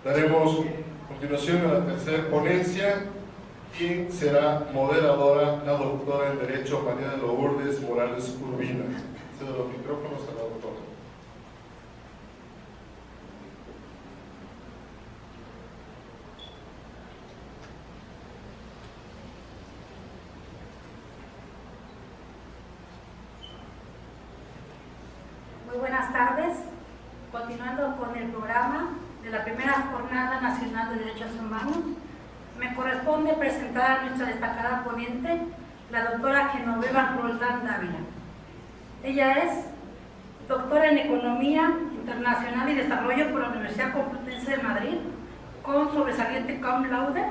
Daremos continuación a la tercera ponencia y será moderadora la doctora en Derecho María de Lourdes Morales Urbina. Cedo los micrófonos a la doctora. Muy buenas tardes. Continuando con el programa de la primera Jornada Nacional de Derechos Humanos, me corresponde presentar a nuestra destacada ponente, la doctora Genoveva Roldán Dávila. Ella es doctora en Economía Internacional y Desarrollo por la Universidad Complutense de Madrid, con sobresaliente cum laude,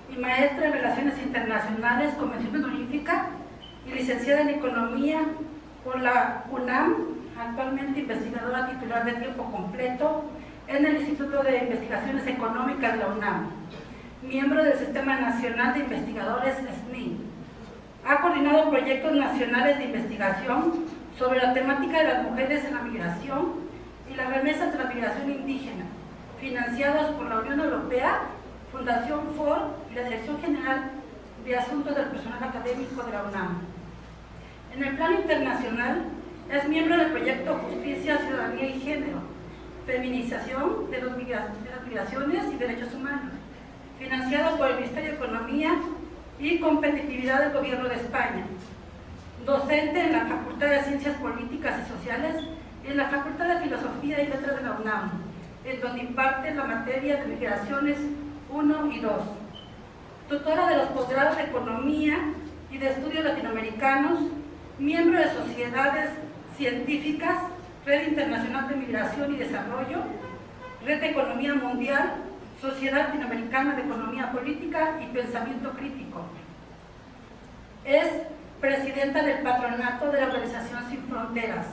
y maestra en Relaciones Internacionales con mención honorífica, y licenciada en Economía por la UNAM, actualmente investigadora titular de tiempo completo en el Instituto de Investigaciones Económicas de la UNAM, miembro del Sistema Nacional de Investigadores SNI. Ha coordinado proyectos nacionales de investigación sobre la temática de las mujeres en la migración y las remesas de la migración indígena, financiados por la Unión Europea, Fundación Ford y la Dirección General de Asuntos del Personal Académico de la UNAM. En el plano internacional, es miembro del proyecto Justicia, Ciudadanía y Género, Feminización de las Migraciones y Derechos Humanos, financiado por el Ministerio de Economía y Competitividad del Gobierno de España. Docente en la Facultad de Ciencias Políticas y Sociales y en la Facultad de Filosofía y Letras de la UNAM, en donde imparte la materia de Migraciones 1 y 2. Tutora de los posgrados de Economía y de Estudios Latinoamericanos, miembro de sociedades científicas, Red Internacional de Migración y Desarrollo, Red de Economía Mundial, Sociedad Latinoamericana de Economía Política y Pensamiento Crítico. Es presidenta del patronato de la Organización Sin Fronteras.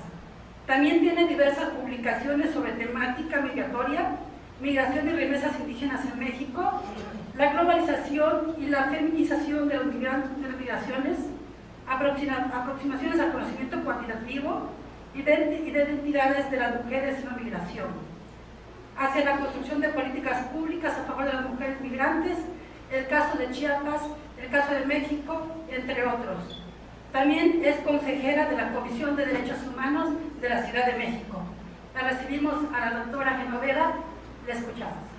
También tiene diversas publicaciones sobre temática migratoria, migración y remesas indígenas en México, la globalización y la feminización de las migraciones, aproximaciones al conocimiento cuantitativo y de identidades de las mujeres en la migración, hacia la construcción de políticas públicas a favor de las mujeres migrantes, el caso de Chiapas, el caso de México, entre otros. También es consejera de la Comisión de Derechos Humanos de la Ciudad de México. La recibimos a la doctora Genoveva, la escuchamos.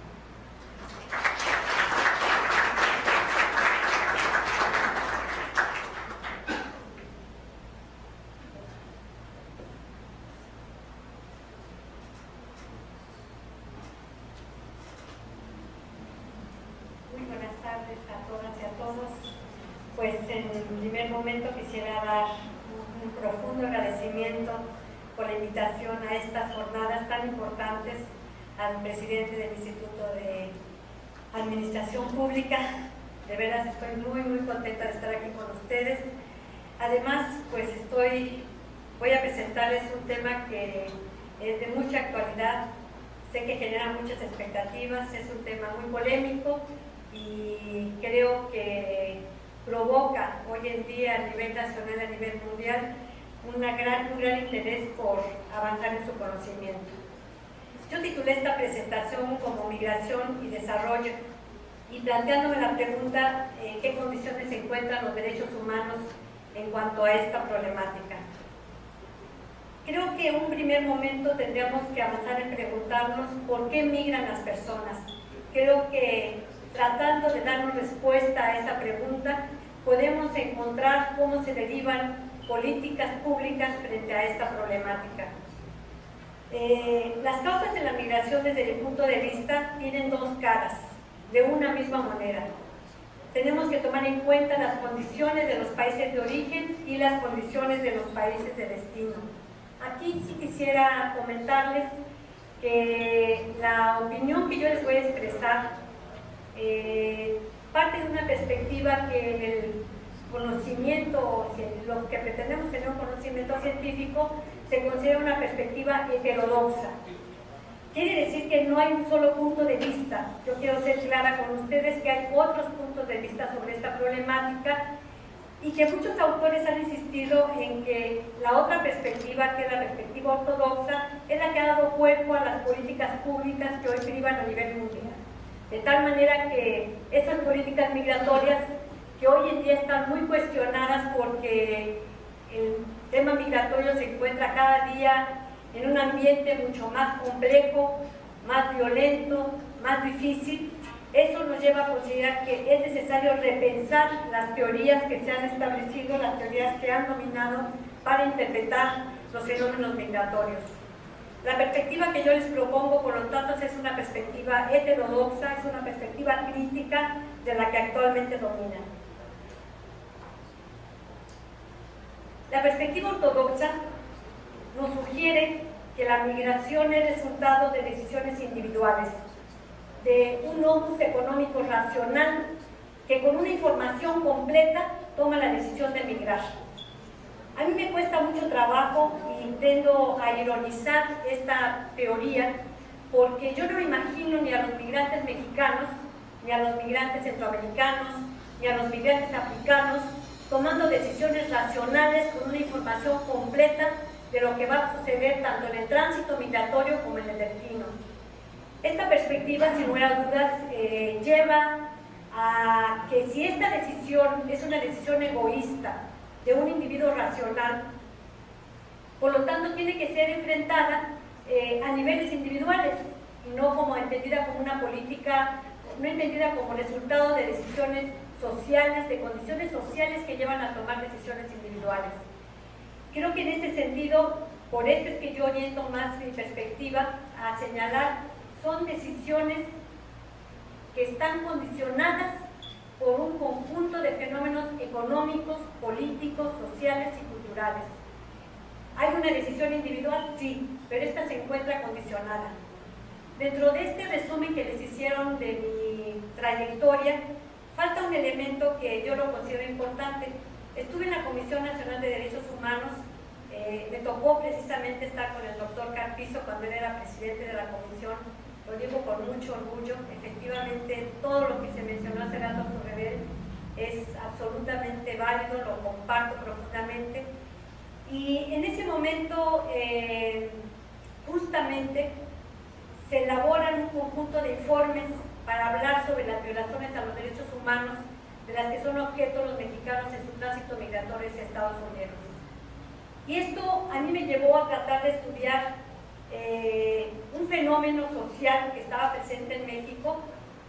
Pues en primer momento quisiera dar un profundo agradecimiento por la invitación a estas jornadas tan importantes al presidente del Instituto de Administración Pública. De veras estoy muy contenta de estar aquí con ustedes. Además, pues voy a presentarles un tema que es de mucha actualidad. Sé que genera muchas expectativas, es un tema muy polémico y creo que provoca hoy en día a nivel nacional, a nivel mundial, un gran interés por avanzar en su conocimiento. Yo titulé esta presentación como Migración y Desarrollo y planteándome la pregunta en qué condiciones se encuentran los derechos humanos en cuanto a esta problemática. Creo que en un primer momento tendríamos que avanzar en preguntarnos por qué migran las personas. Creo que tratando de darnos respuesta a esa pregunta, podemos encontrar cómo se derivan políticas públicas frente a esta problemática. Las causas de la migración desde mi punto de vista tienen dos caras, de una misma moneda. Tenemos que tomar en cuenta las condiciones de los países de origen y las condiciones de los países de destino. Aquí sí quisiera comentarles que la opinión que yo les voy a expresar parte de una perspectiva que el conocimiento, los que pretendemos tener un conocimiento científico, se considera una perspectiva heterodoxa. Quiere decir que no hay un solo punto de vista. Yo quiero ser clara con ustedes que hay otros puntos de vista sobre esta problemática y que muchos autores han insistido en que la otra perspectiva, que es la perspectiva ortodoxa, es la que ha dado cuerpo a las políticas públicas que hoy privan a nivel mundial. De tal manera que esas políticas migratorias que hoy en día están muy cuestionadas porque el tema migratorio se encuentra cada día en un ambiente mucho más complejo, más violento, más difícil, eso nos lleva a considerar que es necesario repensar las teorías que se han establecido, las teorías que han dominado para interpretar los fenómenos migratorios. La perspectiva que yo les propongo, por lo tanto, es una perspectiva heterodoxa, es una perspectiva crítica de la que actualmente domina. La perspectiva ortodoxa nos sugiere que la migración es resultado de decisiones individuales, de un opus económico racional que con una información completa toma la decisión de migrar. A mí me cuesta mucho trabajo y tendo a ironizar esta teoría porque yo no me imagino ni a los migrantes mexicanos, ni a los migrantes centroamericanos, ni a los migrantes africanos tomando decisiones racionales con una información completa de lo que va a suceder tanto en el tránsito migratorio como en el destino. Esta perspectiva, sin lugar a dudas, lleva a que si esta decisión es una decisión egoísta de un individuo racional, por lo tanto tiene que ser enfrentada a niveles individuales y no como entendida como una política, no entendida como resultado de decisiones sociales, de condiciones sociales que llevan a tomar decisiones individuales. Creo que en este sentido, por eso es que yo oriento más mi perspectiva a señalar, son decisiones que están condicionadas por un conjunto de fenómenos económicos, políticos, sociales y culturales. ¿Hay una decisión individual? Sí, pero esta se encuentra condicionada. Dentro de este resumen que les hicieron de mi trayectoria, falta un elemento que yo lo considero importante. Estuve en la Comisión Nacional de Derechos Humanos, me tocó precisamente estar con el doctor Carpizo cuando él era presidente de la comisión, lo digo con mucho orgullo, efectivamente todo lo que se mencionó hace rato sobre él es absolutamente válido, lo comparto profundamente. Y en ese momento, justamente, se elaboran un conjunto de informes para hablar sobre las violaciones a los derechos humanos de las que son objeto los mexicanos en su tránsito migratorio hacia Estados Unidos. Y esto a mí me llevó a tratar de estudiar un fenómeno social que estaba presente en México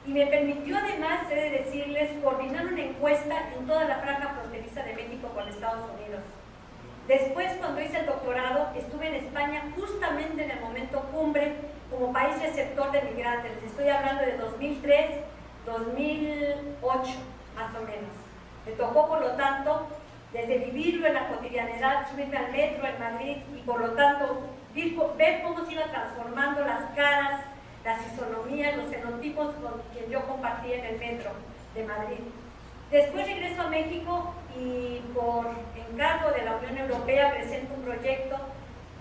y me permitió además, he de decirles, coordinar una encuesta en toda la franja fronteriza de México con Estados Unidos. Después, cuando hice el doctorado, estuve en España justamente en el momento cumbre como país receptor de migrantes. Les estoy hablando de 2003, 2008, más o menos. Me tocó, por lo tanto, desde vivirlo en la cotidianidad, subirme al metro en Madrid y, por lo tanto, ver cómo se iban transformando las caras, las fisonomías, los fenotipos con quien yo compartía en el metro de Madrid. Después regreso a México y por encargo de la Unión Europea presento un proyecto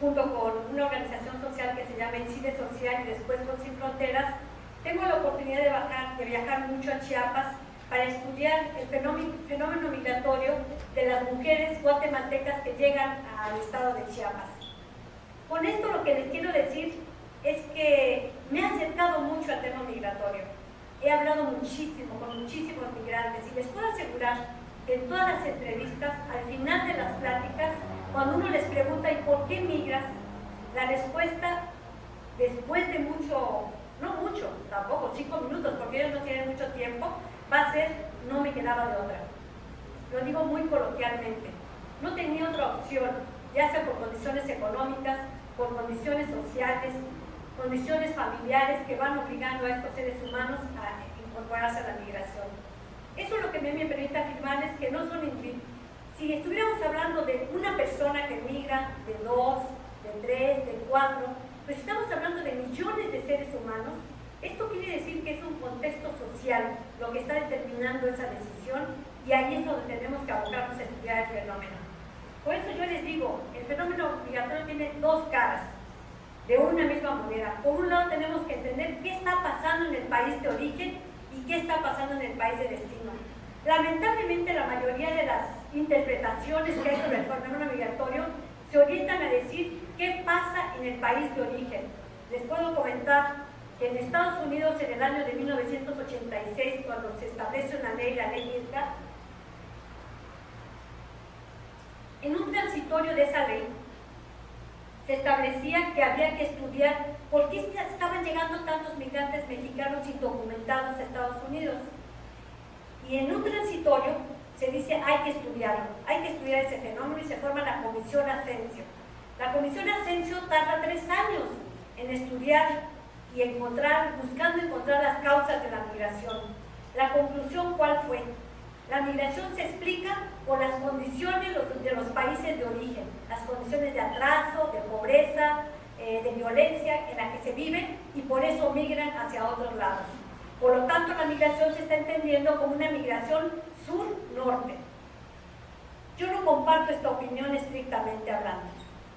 junto con una organización social que se llama Incide Social y después con Sin Fronteras. Tengo la oportunidad de viajar mucho a Chiapas para estudiar el fenómeno migratorio de las mujeres guatemaltecas que llegan al estado de Chiapas. Con esto lo que les quiero decir es que me he acercado mucho al tema migratorio. He hablado muchísimo con muchísimos migrantes y les puedo asegurar que en todas las entrevistas, al final de las pláticas, cuando uno les pregunta ¿y por qué migras?, la respuesta, después de mucho, no mucho, tampoco 5 minutos, porque ellos no tienen mucho tiempo, va a ser no me quedaba de otra. Lo digo muy coloquialmente. No tenía otra opción, ya sea por condiciones económicas, por condiciones sociales, condiciones familiares que van obligando a estos seres humanos a incorporarse a la migración. Eso es lo que me permite afirmarles que no son individuos. Si estuviéramos hablando de una persona que migra, de 2, de 3, de 4, pues estamos hablando de millones de seres humanos. Esto quiere decir que es un contexto social lo que está determinando esa decisión y ahí es donde tenemos que abocarnos a estudiar el fenómeno. Por eso yo les digo, el fenómeno migratorio tiene dos caras de una misma moneda. Por un lado tenemos que entender qué está pasando en el país de origen y qué está pasando en el país de destino. Lamentablemente la mayoría de las interpretaciones que hay sobre el fenómeno migratorio se orientan a decir qué pasa en el país de origen. Les puedo comentar que en Estados Unidos en el año de 1986, cuando se establece una ley, la ley IRCA, en un transitorio de esa ley se establecía que había que estudiar por qué estaban llegando tantos migrantes mexicanos indocumentados a Estados Unidos. Y en un transitorio se dice hay que estudiarlo, hay que estudiar ese fenómeno y se forma la Comisión Ascencio. La Comisión Ascencio tarda 3 años en estudiar y buscando encontrar las causas de la migración. La conclusión, ¿cuál fue? La migración se explica por las condiciones de los países de origen, las condiciones de atraso, de pobreza, de violencia en la que se vive, y por eso migran hacia otros lados. Por lo tanto, la migración se está entendiendo como una migración sur-norte. Yo no comparto esta opinión estrictamente hablando.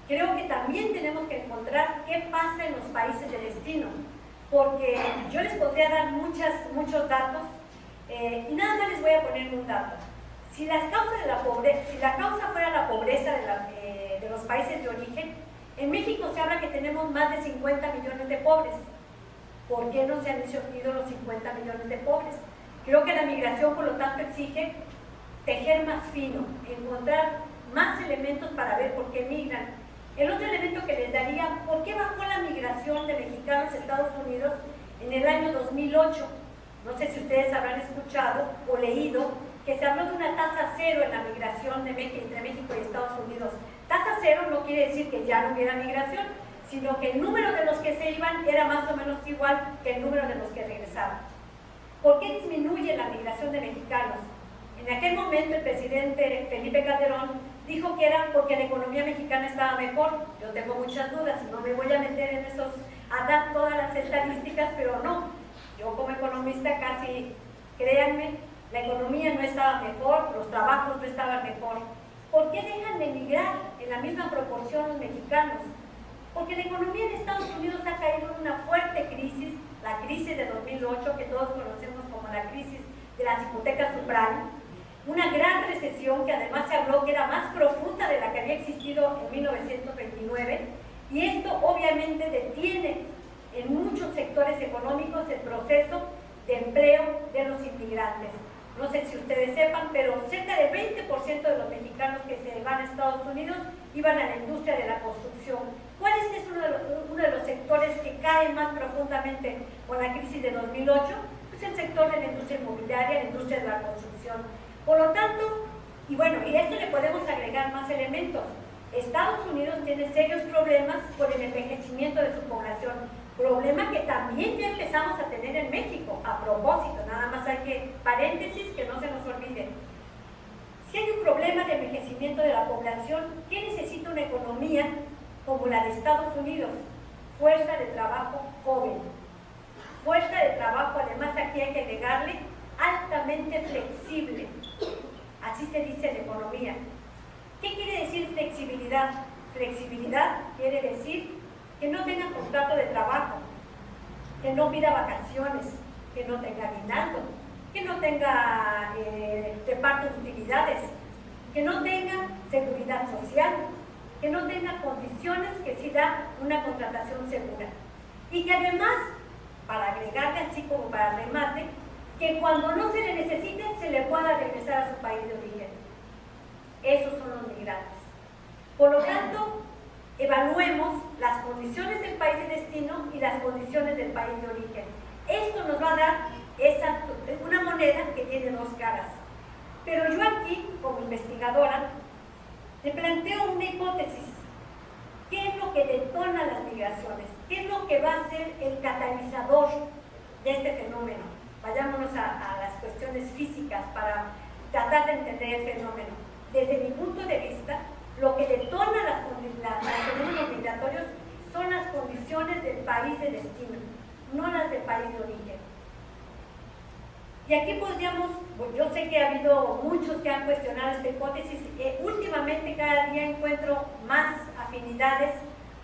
Creo que también tenemos que encontrar qué pasa en los países de destino, porque yo les podría dar muchos datos, y nada más les voy a poner un dato. Si la causa fuera la pobreza de los países de origen, en México se habla que tenemos más de 50 millones de pobres. ¿Por qué no se han ido los 50 millones de pobres? Creo que la migración, por lo tanto, exige tejer más fino, encontrar más elementos para ver por qué migran. El otro elemento que les daría, ¿por qué bajó la migración de mexicanos a Estados Unidos en el año 2008? No sé si ustedes habrán escuchado o leído que se habló de una tasa cero en la migración entre México y Estados Unidos. Tasa cero no quiere decir que ya no hubiera migración, sino que el número de los que se iban era más o menos igual que el número de los que regresaban. ¿Por qué disminuye la migración de mexicanos? En aquel momento el presidente Felipe Calderón dijo que era porque la economía mexicana estaba mejor. Yo tengo muchas dudas, no me voy a meter en a dar todas las estadísticas, pero no. Yo como economista casi, créanme, la economía no estaba mejor, los trabajos no estaban mejor. ¿Por qué dejan de emigrar en la misma proporción los mexicanos? Porque la economía de Estados Unidos ha caído en una fuerte crisis, la crisis de 2008, que todos conocemos como la crisis de las hipotecas subprime, una gran recesión que además se habló que era más profunda de la que había existido en 1929, y esto obviamente detiene en muchos sectores económicos el proceso de empleo de los inmigrantes. No sé si ustedes sepan, pero cerca del 20% de los mexicanos que se van a Estados Unidos iban a la industria de la construcción. ¿Cuál es uno de los sectores que cae más profundamente con la crisis de 2008? Pues el sector de la industria inmobiliaria, la industria de la construcción. Por lo tanto, y bueno, y a esto le podemos agregar más elementos. Estados Unidos tiene serios problemas con el envejecimiento de su población, problema que también ya empezamos a tener en México. A propósito, nada más hay que, paréntesis, que no se nos olvide. Si hay un problema de envejecimiento de la población, ¿qué necesita una economía como la de Estados Unidos? Fuerza de trabajo joven. Fuerza de trabajo, además aquí hay que agregarle, altamente flexible. Así se dice en economía. ¿Qué quiere decir flexibilidad? Flexibilidad quiere decir que no tenga contrato de trabajo, que no pida vacaciones, que no tenga aguinaldo, que no tenga reparto de utilidades, que no tenga seguridad social, que no tenga condiciones que sí da una contratación segura. Y que además, para agregarle así como para remate, que cuando no se le necesite, se le pueda regresar a su país de origen. Esos son los migrantes. Por lo tanto, evaluemos las condiciones del país de destino y las condiciones del país de origen. Esto nos va a dar una moneda que tiene dos caras. Pero yo aquí, como investigadora, le planteo una hipótesis. ¿Qué es lo que detona las migraciones? ¿Qué es lo que va a ser el catalizador de este fenómeno? Vayámonos a las cuestiones físicas para tratar de entender el fenómeno. Desde mi punto de vista, lo que detona los fenómenos migratorios son las condiciones del país de destino, no las del país de origen. Y aquí podríamos, yo sé que ha habido muchos que han cuestionado esta hipótesis, últimamente cada día encuentro más afinidades,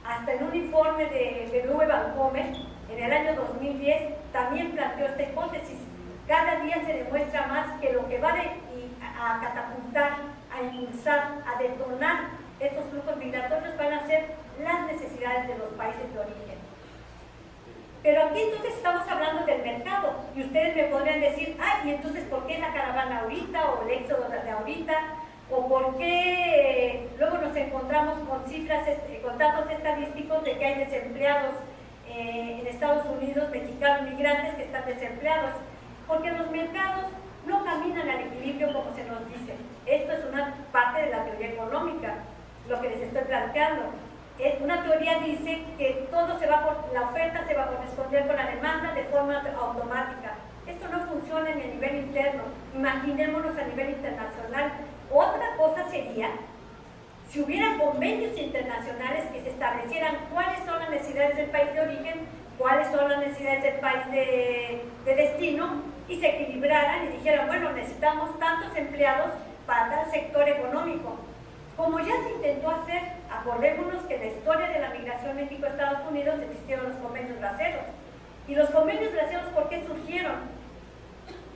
hasta en un informe de Uwe Vancomer, en el año 2010, también planteó esta hipótesis. Cada día se demuestra más que lo que va a catapultar, a impulsar, a detonar estos flujos migratorios van a ser las necesidades de los países de origen. Pero aquí entonces estamos hablando del mercado y ustedes me podrían decir, ay, y entonces ¿por qué la caravana ahorita o el éxodo de ahorita? ¿O por qué luego nos encontramos con cifras, con datos estadísticos de que hay desempleados en Estados Unidos, mexicanos migrantes que están desempleados? Porque los mercados no caminan al equilibrio como se nos dice. Esto es una parte de la teoría económica, lo que les estoy planteando. Una teoría dice que todo se va por, la oferta se va a corresponder con la demanda de forma automática. Esto no funciona en el nivel interno, imaginémonos a nivel internacional. Otra cosa sería si hubiera convenios internacionales que se establecieran cuáles son las necesidades del país de origen, cuáles son las necesidades del país de destino, y se equilibraran y dijeran, bueno, necesitamos tantos empleados para tal sector económico. Como ya se intentó hacer, acordémonos que en la historia de la migración México-Estados Unidos existieron los convenios braceros. ¿Y los convenios braceros por qué surgieron?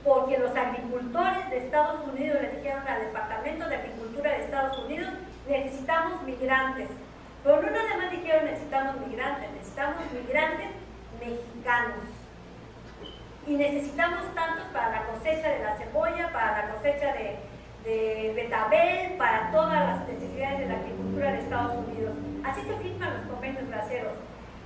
Porque los agricultores de Estados Unidos le dijeron al Departamento de Agricultura de Estados Unidos, necesitamos migrantes. Pero no nada más dijeron necesitamos migrantes mexicanos. Y necesitamos tantos para la cosecha de la cebolla, para la cosecha de betabel, para todas las necesidades de la agricultura de Estados Unidos. Así se firman los convenios braceros,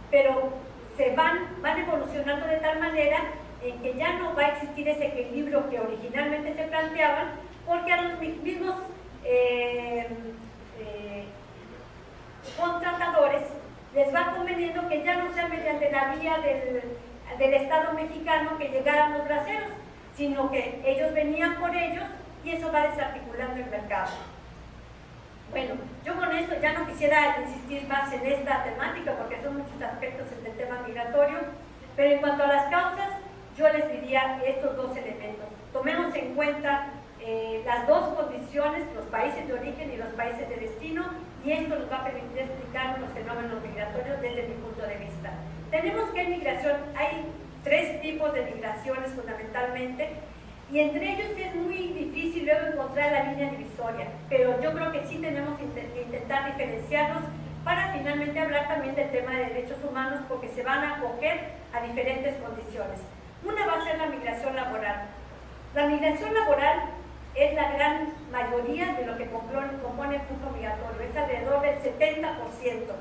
pero se van evolucionando de tal manera en que ya no va a existir ese equilibrio que originalmente se planteaban, porque a los mismos contratadores les va conveniendo que ya no sea mediante la vía del Estado mexicano que llegaran los braceros, sino que ellos venían por ellos y eso va desarticulando el mercado. Bueno, yo con esto ya no quisiera insistir más en esta temática porque son muchos aspectos del tema migratorio, pero en cuanto a las causas, yo les diría estos dos elementos. Tomemos en cuenta las dos condiciones, los países de origen y los países de destino, y esto nos va a permitir explicar los fenómenos migratorios desde mi punto de vista. Tenemos que en migración hay tres tipos de migraciones fundamentalmente, y entre ellos es muy difícil luego encontrar la línea divisoria, pero yo creo que sí tenemos que intentar diferenciarnos para finalmente hablar también del tema de derechos humanos, porque se van a acoger a diferentes condiciones. Una va a ser la migración laboral. La migración laboral es la gran mayoría de lo que compone el flujo migratorio, es alrededor del 70%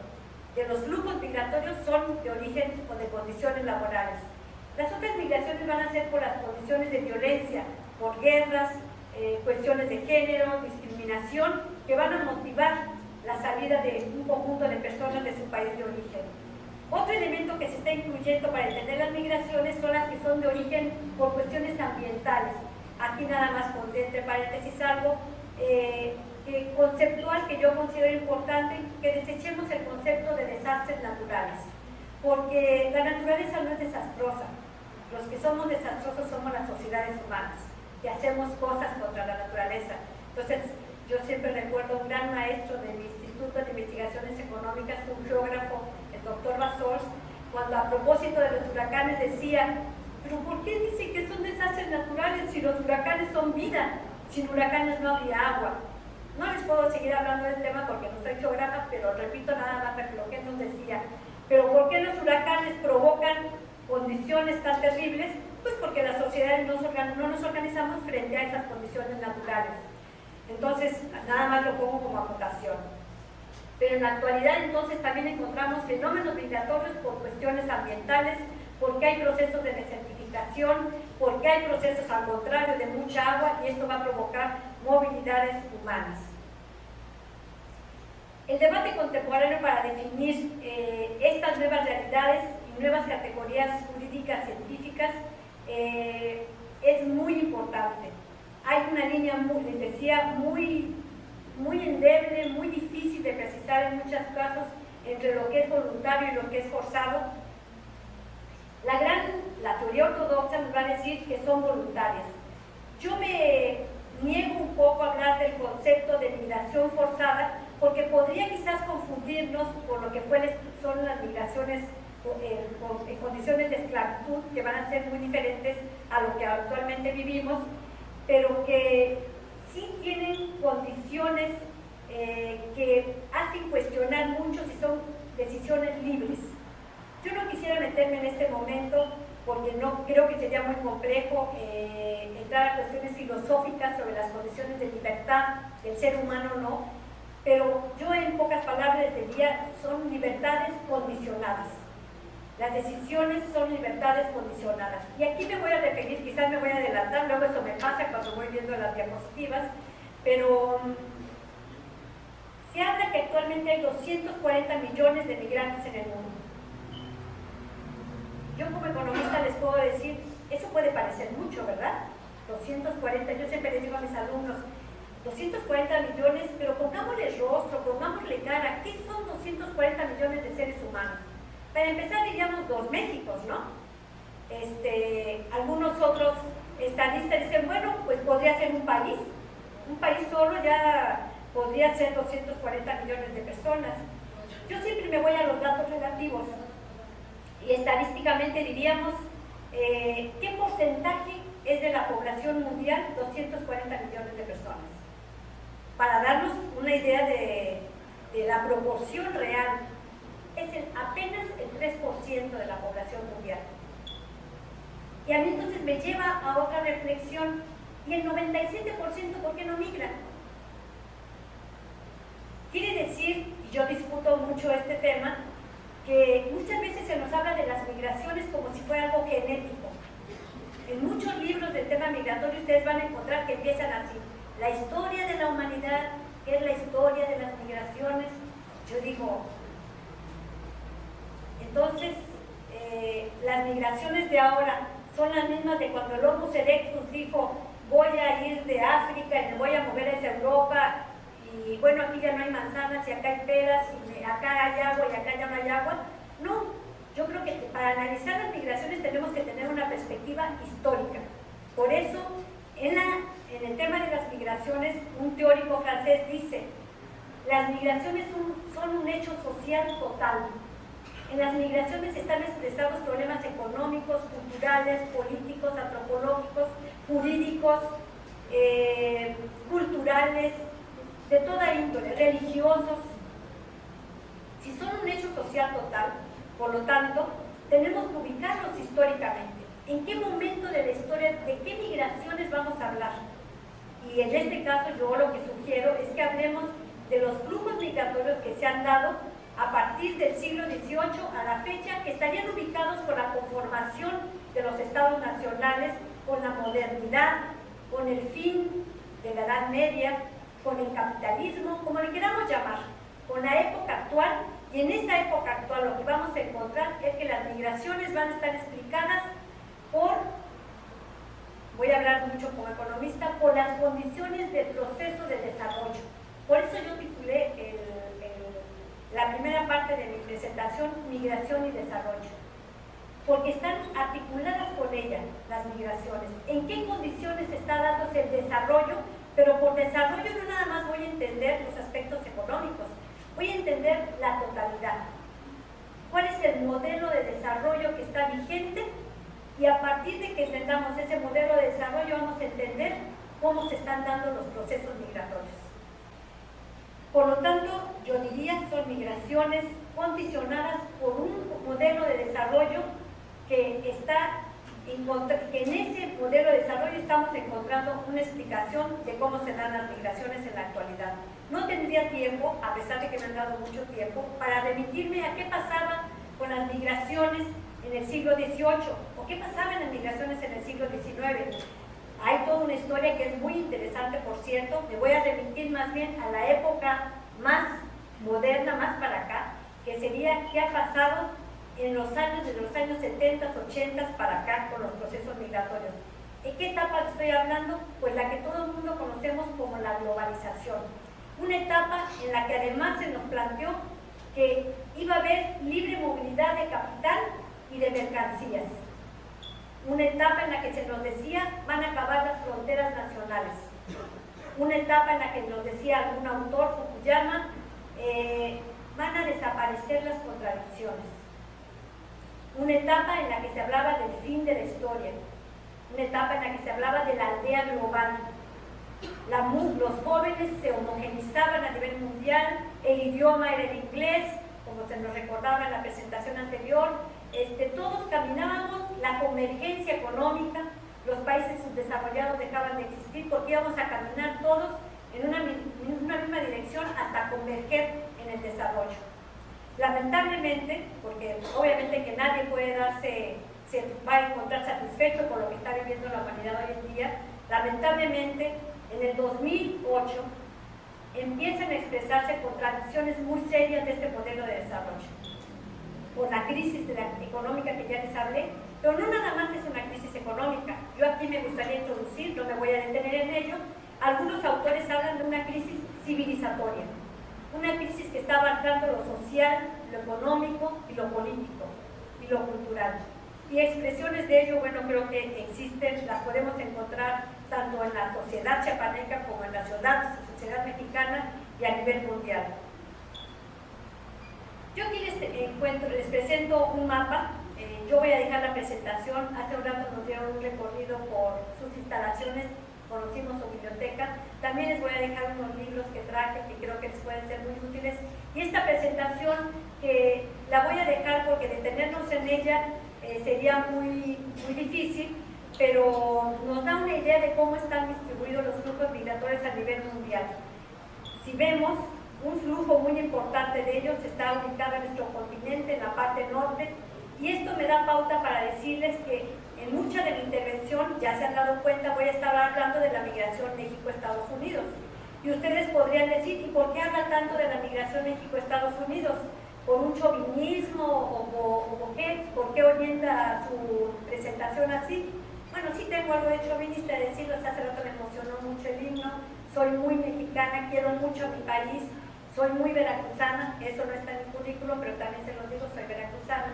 de los flujos migratorios son de origen o de condiciones laborales. Las otras migraciones van a ser por las condiciones de violencia, por guerras, cuestiones de género, discriminación, que van a motivar la salida de un conjunto de personas de su país de origen. Otro elemento que se está incluyendo para entender las migraciones son las que son de origen por cuestiones ambientales. Aquí nada más pondré entre paréntesis algo conceptual que yo considero importante, que desechemos el concepto de desastres naturales, porque la naturaleza no es desastrosa. Los que somos desastrosos somos las sociedades humanas, que hacemos cosas contra la naturaleza. Entonces, yo siempre recuerdo un gran maestro del Instituto de Investigaciones Económicas, un geógrafo, el doctor Basols, cuando a propósito de los huracanes decía, pero ¿por qué dicen que son desastres naturales si los huracanes son vida? Sin huracanes no habría agua. No les puedo seguir hablando del tema porque no soy geógrafa, pero repito nada más lo que él nos decía. Pero ¿por qué los huracanes provocan condiciones tan terribles? Pues porque las sociedades no nos organizamos frente a esas condiciones naturales. Entonces, nada más lo pongo como acotación. Pero en la actualidad, entonces, también encontramos fenómenos migratorios por cuestiones ambientales, porque hay procesos de desertificación, porque hay procesos al contrario de mucha agua, y esto va a provocar movilidades humanas. El debate contemporáneo para definir estas nuevas realidades y nuevas categorías jurídicas científicas es muy importante. Hay una línea, les decía, muy endeble, muy difícil de precisar en muchos casos entre lo que es voluntario y lo que es forzado. La teoría ortodoxa nos va a decir que son voluntarias. Yo me niego un poco a hablar del concepto de migración forzada porque podría quizás confundirnos por lo que son las migraciones en condiciones de esclavitud, que van a ser muy diferentes a lo que actualmente vivimos, pero que sí tienen condiciones que hacen cuestionar mucho si son decisiones libres. Yo no quisiera meterme en este momento porque no creo que sería muy complejo entrar a cuestiones filosóficas sobre las condiciones de libertad del ser humano, no, pero yo en pocas palabras les diría, son libertades condicionadas. Las decisiones son libertades condicionadas. Y aquí me voy a referir, quizás me voy a adelantar, luego eso me pasa cuando voy viendo las diapositivas, pero se habla que actualmente hay 240 millones de migrantes en el mundo. Yo como economista les puedo decir, eso puede parecer mucho, ¿verdad? 240, yo siempre les digo a mis alumnos, 240 millones, pero pongámosle rostro, pongámosle cara, ¿qué son 240 millones de seres humanos? Para empezar diríamos 2 Méxicos, ¿no? Algunos otros estadistas dicen, bueno, pues podría ser un país solo ya podría ser 240 millones de personas. Yo siempre me voy a los datos relativos y estadísticamente diríamos, ¿qué porcentaje es de la población mundial 240 millones de personas? Para darnos una idea de la proporción real, es apenas el 3% de la población mundial. Y a mí entonces me lleva a otra reflexión, y el 97% ¿por qué no migran? Quiere decir, y yo discuto mucho este tema, que muchas veces se nos habla de las migraciones como si fuera algo genético. En muchos libros del tema migratorio ustedes van a encontrar que empiezan así, la historia de la humanidad, ¿qué es la historia de las migraciones? Yo digo, entonces, las migraciones de ahora son las mismas de cuando el Homo erectus dijo, voy a ir de África y me voy a mover hacia Europa, y bueno, aquí ya no hay manzanas y acá hay peras, y acá hay agua y acá ya no hay agua. No, yo creo que para analizar las migraciones tenemos que tener una perspectiva histórica. Por eso, en el tema de las migraciones, un teórico francés dice, las migraciones son un hecho social total. En las migraciones están expresados problemas económicos, culturales, políticos, antropológicos, jurídicos, culturales, de toda índole, religiosos. Si son un hecho social total, por lo tanto, tenemos que ubicarlos históricamente. ¿En qué momento de la historia, de qué migraciones vamos a hablar? Y en este caso yo lo que sugiero es que hablemos de los flujos migratorios que se han dado a partir del siglo XVIII a la fecha, que estarían ubicados con la conformación de los estados nacionales, con la modernidad, con el fin de la Edad Media, con el capitalismo, como le queramos llamar, con la época actual. Y en esa época actual lo que vamos a encontrar es que las migraciones van a estar explicadas por, voy a hablar mucho como economista, por las condiciones del proceso de desarrollo. Por eso yo titulé la primera parte de mi presentación, Migración y Desarrollo, porque están articuladas con ella las migraciones. ¿En qué condiciones está dándose el desarrollo? Pero por desarrollo no nada más voy a entender los aspectos económicos, voy a entender la totalidad. ¿Cuál es el modelo de desarrollo que está vigente? Y a partir de que entendamos ese modelo de desarrollo vamos a entender cómo se están dando los procesos migratorios. Por lo tanto, yo diría son migraciones condicionadas por un modelo de desarrollo que en ese modelo de desarrollo estamos encontrando una explicación de cómo se dan las migraciones en la actualidad. No tendría tiempo, a pesar de que me han dado mucho tiempo, para remitirme a qué pasaba con las migraciones en el siglo XVIII o qué pasaba en las migraciones en el siglo XIX. Hay toda una historia que es muy interesante, por cierto. Me voy a remitir más bien a la época más moderna, más para acá, que sería qué ha pasado en los años, de los años 70, 80 para acá con los procesos migratorios. ¿En qué etapa estoy hablando? Pues la que todo el mundo conocemos como la globalización. Una etapa en la que además se nos planteó que iba a haber libre movilidad de capital y de mercancías. Una etapa en la que se nos decía van a acabar las fronteras nacionales. Una etapa en la que nos decía algún autor, Fukuyama, van a desaparecer las contradicciones. Una etapa en la que se hablaba del fin de la historia. Una etapa en la que se hablaba de la aldea global. Los jóvenes se homogenizaban a nivel mundial, el idioma era el inglés, como se nos recordaba en la presentación anterior, todos caminábamos, la convergencia económica, los países subdesarrollados dejaban de existir porque íbamos a caminar todos en una misma dirección hasta converger en el desarrollo. Lamentablemente, porque obviamente que nadie puede se va a encontrar satisfecho por lo que está viviendo la humanidad hoy en día, lamentablemente en el 2008 empiezan a expresarse contradicciones muy serias de este modelo de desarrollo. Por la crisis económica que ya les hablé, pero no nada más es una crisis económica. Yo aquí me gustaría introducir, no me voy a detener en ello, algunos autores hablan de una crisis civilizatoria, una crisis que está abarcando lo social, lo económico y lo político y lo cultural. Y expresiones de ello, bueno, creo que existen, las podemos encontrar tanto en la sociedad chiapaneca como en la sociedad mexicana y a nivel mundial. Yo aquí les presento un mapa. Yo voy a dejar la presentación. Hace un rato nos dieron un recorrido por sus instalaciones, conocimos su biblioteca. También les voy a dejar unos libros que traje que creo que les pueden ser muy útiles. Y esta presentación que la voy a dejar porque detenernos en ella sería muy difícil, pero nos da una idea de cómo están distribuidos los flujos migratorios a nivel mundial. Si vemos, un flujo muy importante de ellos está ubicado en nuestro continente, en la parte norte, y esto me da pauta para decirles que en mucha de mi intervención, ya se han dado cuenta, voy a estar hablando de la migración México-Estados Unidos. Y ustedes podrían decir, ¿y por qué habla tanto de la migración México-Estados Unidos? ¿Por un chauvinismo o qué? ¿Por qué orienta su presentación así? Bueno, sí tengo algo de chauvinista de decirlo, hace rato me emocionó mucho el himno, soy muy mexicana, quiero mucho a mi país, soy muy veracruzana, eso no está en mi currículum, pero también se los digo, soy veracruzana.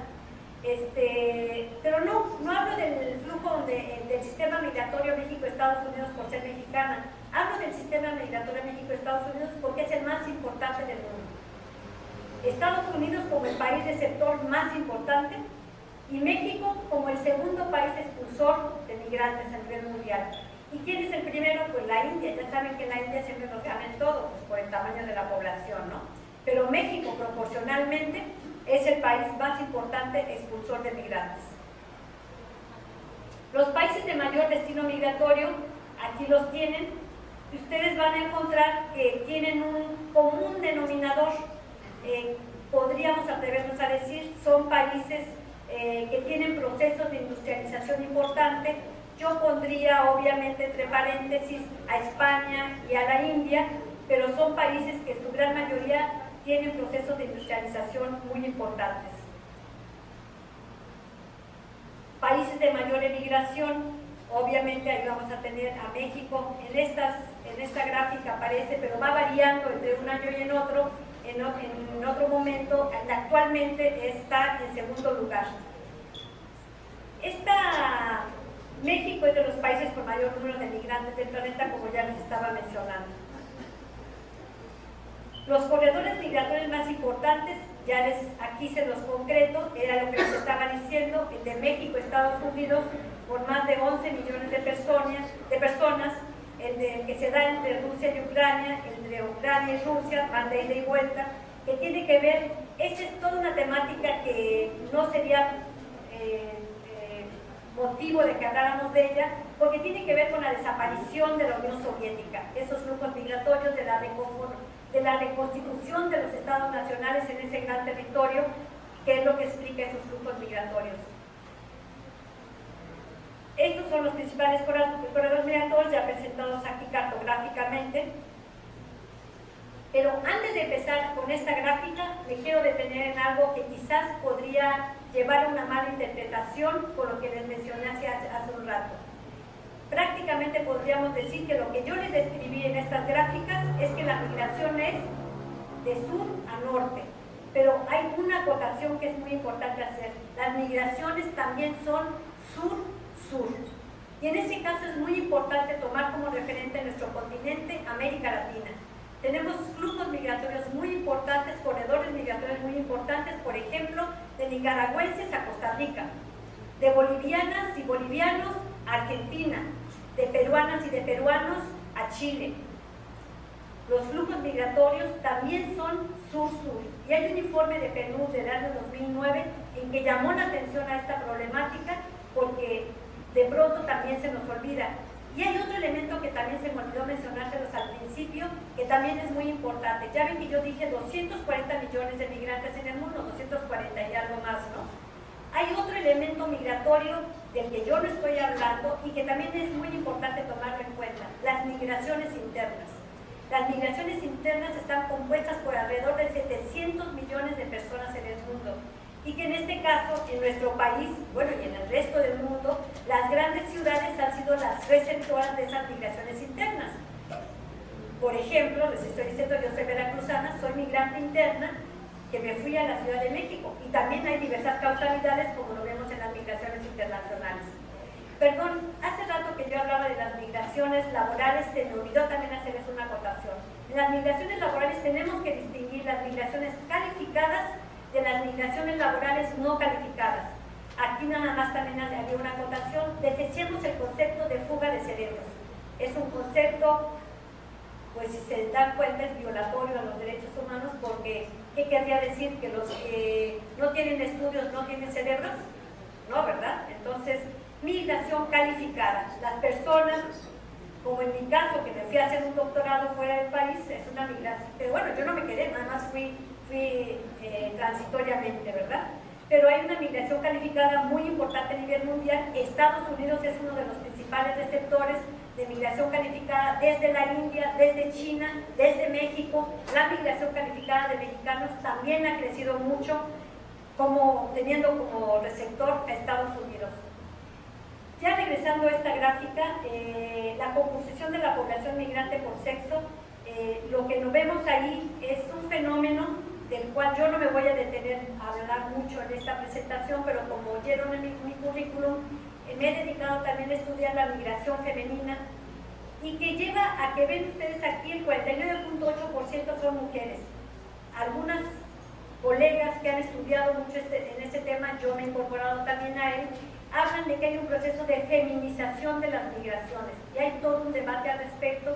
Pero no hablo del flujo del sistema migratorio México-Estados Unidos por ser mexicana, hablo del sistema migratorio México-Estados Unidos porque es el más importante del mundo. Estados Unidos como el país receptor más importante y México como el segundo país expulsor de migrantes a nivel mundial. ¿Y quién es el primero? Pues la India. Ya saben que en la India siempre nos gana en todo, pues por el tamaño de la población, ¿no? Pero México proporcionalmente es el país más importante expulsor de migrantes. Los países de mayor destino migratorio, aquí los tienen, y ustedes van a encontrar que tienen un común denominador. Podríamos atrevernos a decir, son países que tienen procesos de industrialización importante. Yo pondría obviamente entre paréntesis a España y a la India, pero son países que en su gran mayoría tienen procesos de industrialización muy importantes. Países de mayor emigración, obviamente ahí vamos a tener a México. En esta gráfica aparece, pero va variando entre un año y en otro momento, actualmente está en segundo lugar. México es de los países con mayor número de migrantes del planeta, como ya les estaba mencionando. Los corredores migratorios más importantes, aquí se los concreto, era lo que les estaba diciendo, el de México, Estados Unidos, por más de 11 millones de personas, el que se da entre Rusia y Ucrania, entre Ucrania y Rusia, van de ida y vuelta, que tiene que ver, esa es toda una temática que no sería motivo de que habláramos de ella, porque tiene que ver con la desaparición de la Unión Soviética, esos flujos migratorios de la reconstitución de los estados nacionales en ese gran territorio, que es lo que explica esos flujos migratorios. Estos son los principales corredores migratorios ya presentados aquí cartográficamente. Pero antes de empezar con esta gráfica, me quiero detener en algo que quizás podría llevar a una mala interpretación por lo que les mencioné hace un rato. Prácticamente podríamos decir que lo que yo les describí en estas gráficas es que la migración es de sur a norte, pero hay una acotación que es muy importante hacer. Las migraciones también son sur-sur. Y en ese caso es muy importante tomar como referente nuestro continente, América Latina. Tenemos flujos migratorios muy importantes, corredores migratorios muy importantes, por ejemplo, de nicaragüenses a Costa Rica, de bolivianas y bolivianos a Argentina, de peruanas y de peruanos a Chile. Los flujos migratorios también son sur-sur. Y hay un informe de PNUD del año 2009 en que llamó la atención a esta problemática, porque también se nos olvida. Y hay otro elemento que también se me olvidó mencionárselos al principio, que también es muy importante. Ya ven que yo dije 240 millones de migrantes en el mundo, 240 y algo más, ¿no? Hay otro elemento migratorio del que yo no estoy hablando y que también es muy importante tomarlo en cuenta, las migraciones internas. Las migraciones internas están compuestas por alrededor de 700 millones de personas en el mundo y que en este caso, en nuestro país, bueno, y en el resto del mundo, las grandes ciudades han sido las receptoras de esas migraciones internas. Por ejemplo, les estoy diciendo, yo soy veracruzana, soy migrante interna, que me fui a la Ciudad de México, y también hay diversas causalidades, como lo vemos en las migraciones internacionales. Perdón, hace rato que yo hablaba de las migraciones laborales, se me olvidó también hacerles una acotación. En las migraciones laborales tenemos que distinguir las migraciones calificadas de las migraciones laborales no calificadas. Aquí nada más también había una acotación, desechemos el concepto de fuga de cerebros. Es un concepto, pues si se dan cuenta, es violatorio a los derechos humanos, porque ¿qué querría decir? ¿Que los que no tienen estudios no tienen cerebros? No, ¿verdad? Entonces, migración calificada. Las personas, como en mi caso, que me fui a hacer un doctorado fuera del país, es una migración. Pero bueno, yo no me quedé, nada más fui transitoriamente, ¿verdad? Pero hay una migración calificada muy importante a nivel mundial. Estados Unidos es uno de los principales receptores de migración calificada desde la India, desde China, desde México. La migración calificada de mexicanos también ha crecido mucho, teniendo como receptor a Estados Unidos. Ya regresando a esta gráfica, la composición de la población migrante por sexo, lo que nos vemos ahí es un fenómeno del cual yo no me voy a detener a hablar mucho en esta presentación, pero como oyeron en mi currículum, me he dedicado también a estudiar la migración femenina y que lleva a que ven ustedes aquí el 49.8% son mujeres. Algunas colegas que han estudiado mucho en este tema, yo me he incorporado también a él, hablan de que hay un proceso de feminización de las migraciones y hay todo un debate al respecto.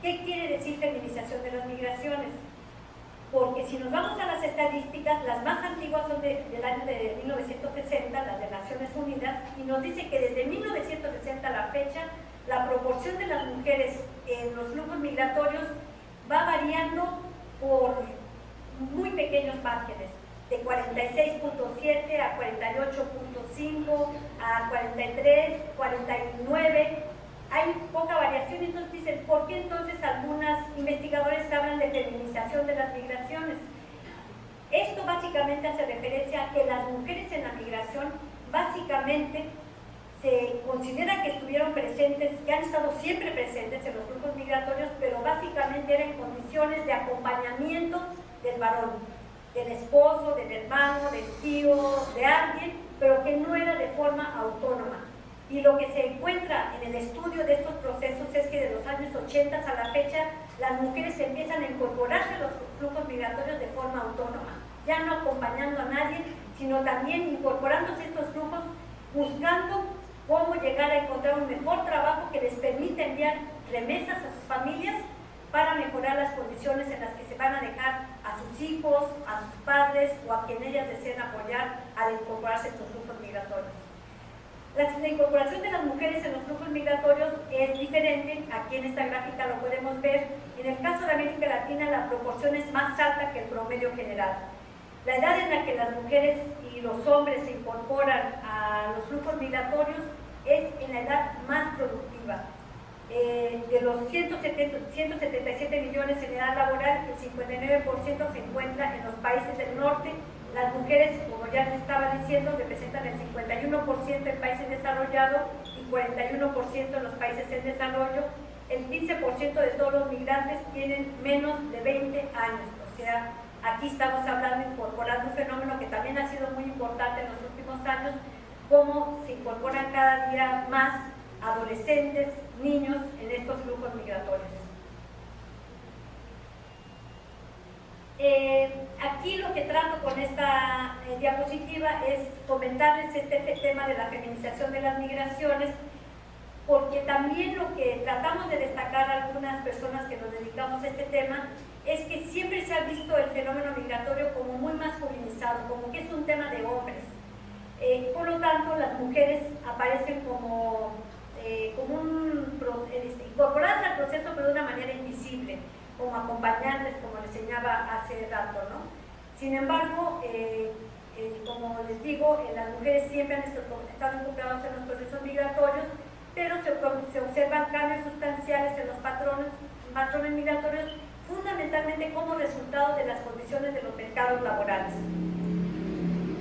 ¿Qué quiere decir feminización de las migraciones? Porque si nos vamos a las estadísticas, las más antiguas son del año de 1960, las de Naciones Unidas, y nos dice que desde 1960 a la fecha, la proporción de las mujeres en los flujos migratorios va variando por muy pequeños márgenes, de 46.7 a 48.5, a 43, 49, hay poca variación. Entonces dicen, ¿por qué entonces algunas investigadores hablan de feminización de las migraciones? Esto básicamente hace referencia a que las mujeres en la migración básicamente se considera que estuvieron presentes, que han estado siempre presentes en los flujos migratorios, pero básicamente eran en condiciones de acompañamiento del varón, del esposo, del hermano, del tío, de alguien, pero que no era de forma autónoma. Y lo que se encuentra en el estudio de estos procesos es que de los años 80 a la fecha, las mujeres empiezan a incorporarse a los flujos migratorios de forma autónoma, ya no acompañando a nadie, sino también incorporándose a estos flujos, buscando cómo llegar a encontrar un mejor trabajo que les permita enviar remesas a sus familias para mejorar las condiciones en las que se van a dejar a sus hijos, a sus padres o a quien ellas deseen apoyar al incorporarse a estos flujos migratorios. La incorporación de las mujeres en los flujos migratorios es diferente. Aquí en esta gráfica lo podemos ver. En el caso de América Latina la proporción es más alta que el promedio general. La edad en la que las mujeres y los hombres se incorporan a los flujos migratorios es en la edad más productiva. De los 177 millones en edad laboral, el 59% se encuentra en los países del norte. Las mujeres, como ya les estaba diciendo, representan el 51% en países desarrollados y 41% en los países en desarrollo. El 15% de todos los migrantes tienen menos de 20 años. O sea, aquí estamos hablando de incorporar un fenómeno que también ha sido muy importante en los últimos años, cómo se incorporan cada día más adolescentes, niños en estos flujos migratorios. Aquí lo que trato con esta diapositiva es comentarles este tema de la feminización de las migraciones, porque también lo que tratamos de destacar algunas personas que nos dedicamos a este tema es que siempre se ha visto el fenómeno migratorio como muy masculinizado, como que es un tema de hombres. Por lo tanto, las mujeres aparecen como incorporadas al proceso, pero de una manera invisible, como acompañantes, como les señalaba hace rato, ¿no? Sin embargo, como les digo, las mujeres siempre han estado incorporadas en los procesos migratorios, pero se observan cambios sustanciales en los patrones migratorios, fundamentalmente como resultado de las condiciones de los mercados laborales.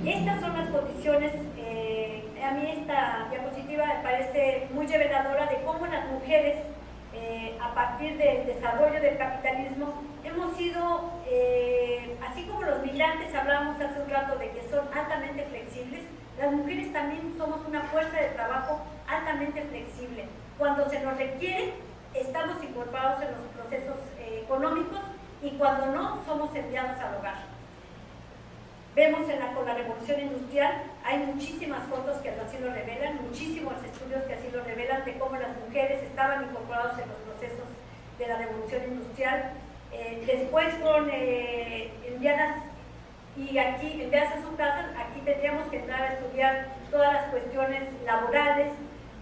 Estas son las condiciones. A mí esta diapositiva me parece muy reveladora de cómo las mujeres, a partir del desarrollo del capitalismo, hemos sido, así como los migrantes hablábamos hace un rato de que son altamente flexibles, las mujeres también somos una fuerza de trabajo altamente flexible. Cuando se nos requiere, estamos incorporados en los procesos económicos, y cuando no, somos enviados al hogar. Vemos con la revolución industrial, hay muchísimas fotos que así lo revelan, muchísimos estudios que así lo revelan, de cómo las mujeres estaban incorporadas en los procesos de la revolución industrial. Después fueron enviadas a sus casas. Aquí tendríamos que entrar a estudiar todas las cuestiones laborales,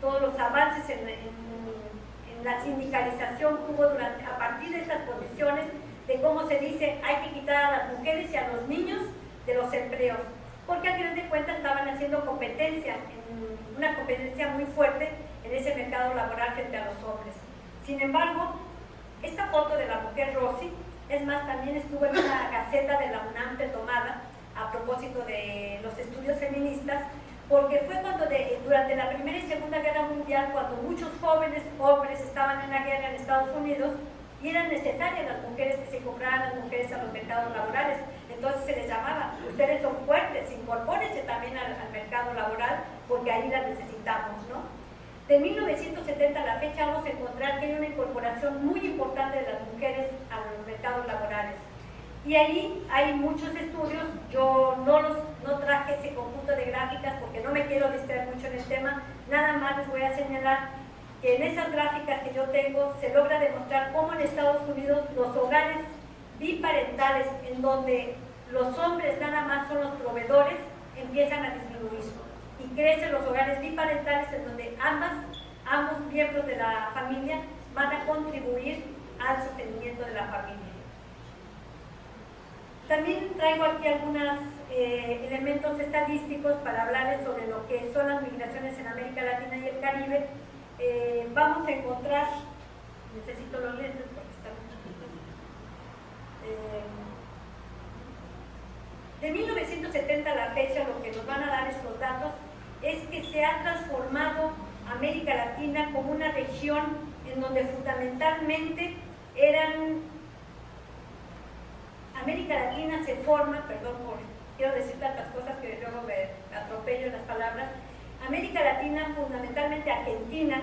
todos los avances en la sindicalización que hubo a partir de estas condiciones, de cómo se dice hay que quitar a las mujeres y a los niños de los empleos, porque al final de cuentas estaban haciendo competencia, una competencia muy fuerte en ese mercado laboral frente a los hombres. Sin embargo, esta foto de la mujer Rosy, es más, también estuvo en una gaceta de la UNAM tomada a propósito de los estudios feministas, porque fue cuando durante la Primera y Segunda Guerra Mundial, cuando muchos jóvenes hombres estaban en la guerra en Estados Unidos, y eran necesarias las mujeres que se incorporaran las mujeres a los mercados laborales. Entonces se les llamaba, ustedes son fuertes, incorpórense también al mercado laboral, porque ahí las necesitamos, ¿no? De 1970 a la fecha vamos a encontrar que hay una incorporación muy importante de las mujeres a los mercados laborales. Y ahí hay muchos estudios. Yo no traje ese conjunto de gráficas porque no me quiero distraer mucho en el tema, nada más les voy a señalar que en esas gráficas que yo tengo se logra demostrar cómo en Estados Unidos los hogares biparentales, en donde los hombres nada más son los proveedores, empiezan a disminuir, y crecen los hogares biparentales en donde ambos miembros de la familia van a contribuir al sostenimiento de la familia. También traigo aquí algunos elementos estadísticos para hablarles sobre lo que son las migraciones en América Latina y el Caribe. Vamos a encontrar, necesito los lentes porque están de 1970 a la fecha, lo que nos van a dar estos datos es que se ha transformado América Latina como una región en donde fundamentalmente América Latina se forma, quiero decir tantas cosas que luego me atropello en las palabras. América Latina, fundamentalmente Argentina,